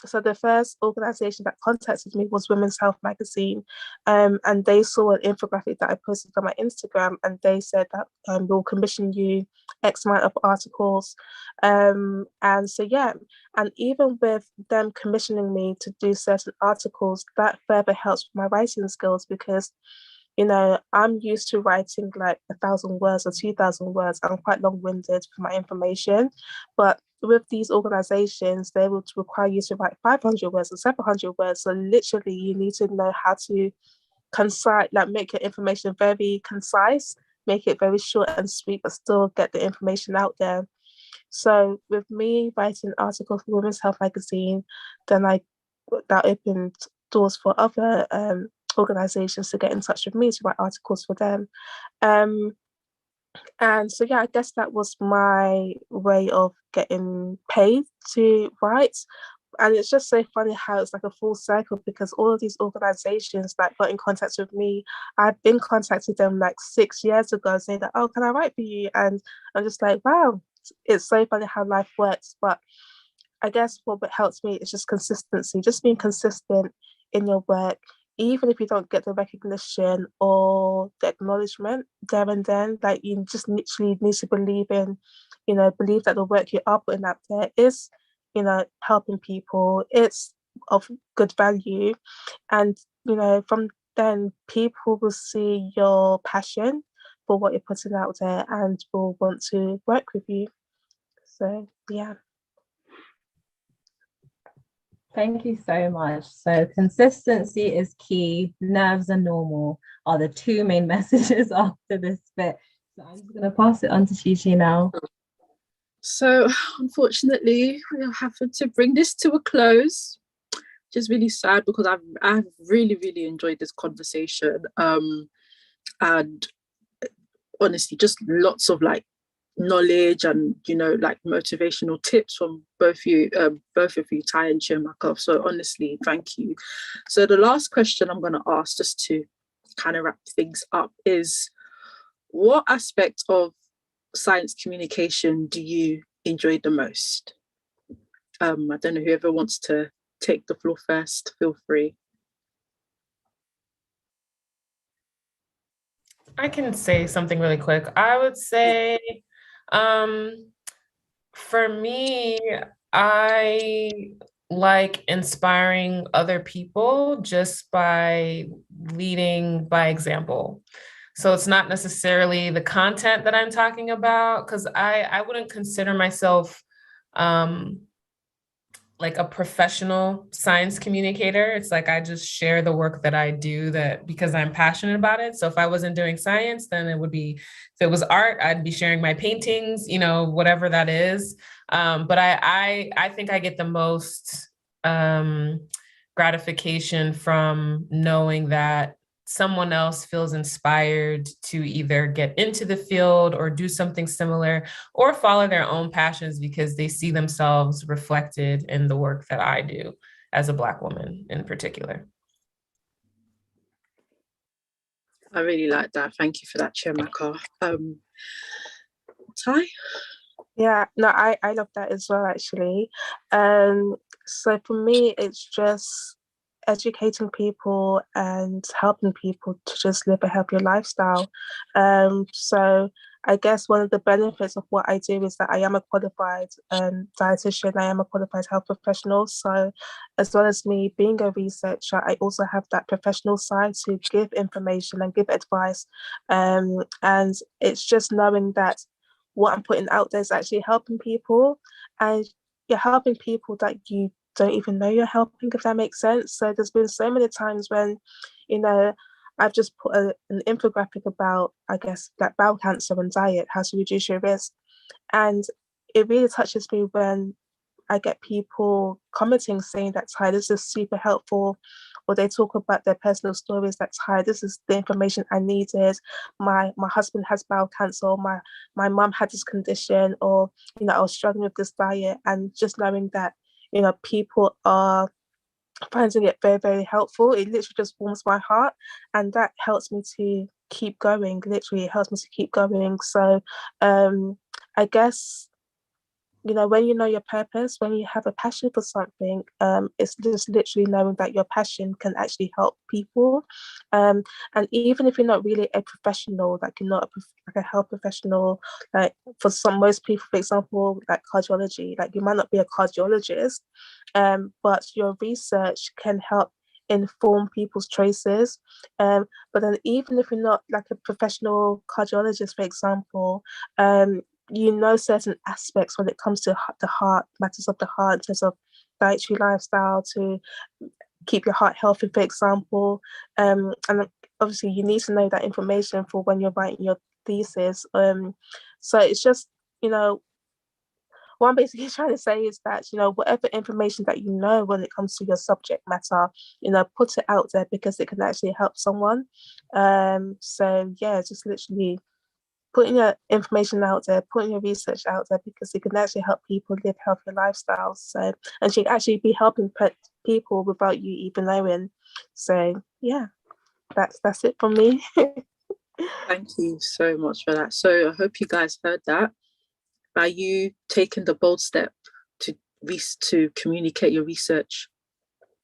So the first organization that contacted me was Women's Health Magazine, and they saw an infographic that I posted on my Instagram, and they said that we'll commission you X amount of articles. And so yeah, and even with them commissioning me to do certain articles, that further helps with my writing skills because I'm used to writing like 1,000 words or 2,000 words. I'm quite long-winded for my information, but with these organizations, they will require you to write 500 words or 700 words. So literally, you need to know how to make your information very concise, make it very short and sweet, but still get the information out there. So with me writing an article for Women's Health magazine, then that opened doors for other organisations to get in touch with me to write articles for them. And so, yeah, I guess that was my way of getting paid to write. And it's just so funny how it's like a full circle, because all of these organizations that got in contact with me, I've been contacted them like 6 years ago saying that, oh, can I write for you? And I'm just like, wow, it's so funny how life works. But I guess what helps me is just consistency, just being consistent in your work, even if you don't get the recognition or the acknowledgement there and then. Like, you just literally need to believe that the work you are putting out there is, helping people, it's of good value. And, from then people will see your passion for what you're putting out there and will want to work with you. So, yeah. Thank you so much. So consistency is key. Nerves are normal are the two main messages after this bit. So I'm just going to pass it on to Chi now. So unfortunately, we'll have to bring this to a close. Just really sad, because I've really, really enjoyed this conversation. And honestly, just lots of like knowledge and like motivational tips from both of you, Ty and Chiamaka. So honestly, thank you. So the last question I'm going to ask, just to kind of wrap things up, is what aspect of science communication do you enjoy the most? I don't know, whoever wants to take the floor first, feel free. I can say something really quick. I would say, for me, I like inspiring other people just by leading by example. So it's not necessarily the content that I'm talking about, because I wouldn't consider myself like a professional science communicator. It's like I just share the work that I do that because I'm passionate about it. So if I wasn't doing science, then it would be, if it was art, I'd be sharing my paintings, whatever that is. But I think I get the most gratification from knowing that someone else feels inspired to either get into the field or do something similar or follow their own passions because they see themselves reflected in the work that I do as a Black woman in particular. I really like that. Thank you for that, Chiamaka. Ty? Yeah, no, I love that as well, actually. So for me, it's just educating people and helping people to just live a healthier lifestyle. So I guess one of the benefits of what I do is that I am a qualified dietitian, I am a qualified health professional. So as well as me being a researcher, I also have that professional side to give information and give advice. And it's just knowing that what I'm putting out there is actually helping people, and you're helping people that you don't even know you're helping, if that makes sense. So there's been so many times when, I've just put an infographic about, I guess, like bowel cancer and diet, how to reduce your risk. And it really touches me when I get people commenting saying that, Ty, this is super helpful, or they talk about their personal stories, that, Ty, this is the information I needed. My husband has bowel cancer, or my mum had this condition, or I was struggling with this diet. And just knowing that people are finding it very, very helpful, it literally just warms my heart, and that helps me to keep going. Literally, it helps me to keep going. So I guess, when you know your purpose, when you have a passion for something, it's just literally knowing that your passion can actually help people. And even if you're not really a professional, like you're not like a health professional, like for most people, for example, like cardiology, like you might not be a cardiologist, but your research can help inform people's choices. But then even if you're not like a professional cardiologist, for example, certain aspects when it comes to the heart, matters of the heart, in terms of dietary lifestyle to keep your heart healthy, for example. And obviously you need to know that information for when you're writing your thesis. So it's just, what I'm basically trying to say is that, you know, whatever information that you know when it comes to your subject matter, you know, put it out there because it can actually help someone. So yeah, just literally putting your information out there, putting your research out there, because it can actually help people live healthier lifestyles. So, and she actually be helping people without you even knowing. So yeah, that's it from me. Thank you so much for that. So I hope you guys heard that. By you taking the bold step to communicate your research,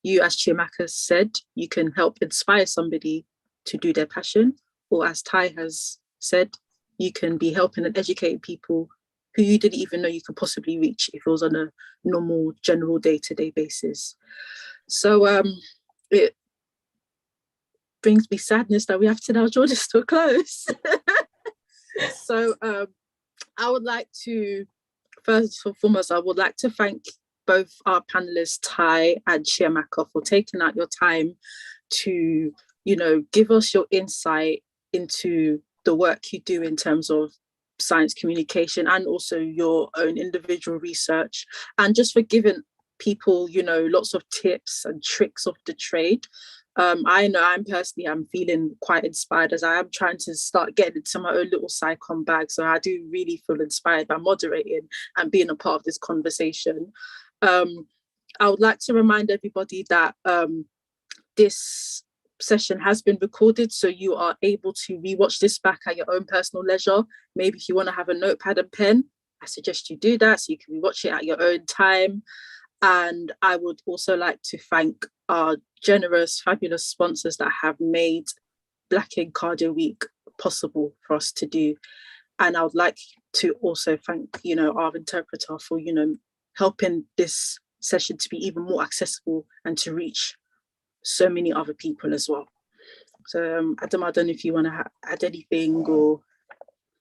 you, as Chiamaka said, you can help inspire somebody to do their passion, or as Ty has said, you can be helping and educating people who you didn't even know you could possibly reach if it was on a normal, general day-to-day basis. So it brings me sadness that we have to now draw this to a close. So I would like to, first and foremost, I would like to thank both our panelists, Ty and Chiamaka, for taking out your time to, you know, give us your insight into the work you do in terms of science communication and also your own individual research, and just for giving people, you know, lots of tips and tricks of the trade. I know I'm feeling quite inspired as I am trying to start getting into my own little SciComm bag. So I do really feel inspired by moderating and being a part of this conversation. I would like to remind everybody that this session has been recorded, so you are able to rewatch this back at your own personal leisure. Maybe if you want to have a notepad and pen, I suggest you do that so you can rewatch it at your own time. And I would also like to thank our generous, fabulous sponsors that have made Black in Cardio Week possible for us to do. And I would like to also thank, you know, our interpreter for, you know, helping this session to be even more accessible and to reach so many other people as well. So Adam, I don't know if you want to add anything or...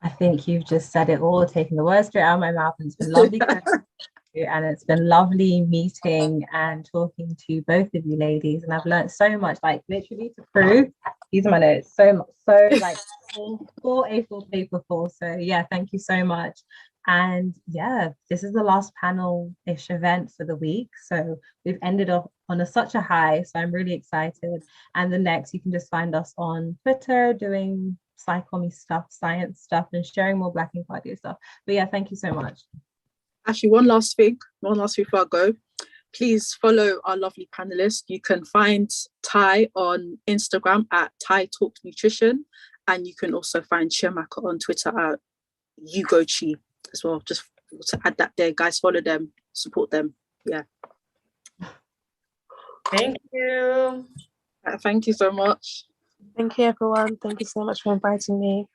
I think you've just said it all, taking the words straight out of my mouth, and it's been lovely. And it's been lovely meeting and talking to both of you ladies, and I've learned so much, like literally to prove, these are my notes, so like full A4 paper full. So yeah, thank you so much. And yeah, this is the last panel-ish event for the week, so we've ended off on such a high, so I'm really excited. And the next, you can just find us on Twitter doing psychomy stuff, science stuff, and sharing more Black and Cardio stuff. But yeah, thank you so much. Actually, one last thing before I go. Please follow our lovely panelists. You can find Ty on Instagram at Ty Talks Nutrition, and you can also find Chiamaka on Twitter at YouGoChi as well. Just to add that there, guys, follow them, support them. Yeah. Thank you. Thank you so much. Thank you, everyone. Thank you so much for inviting me.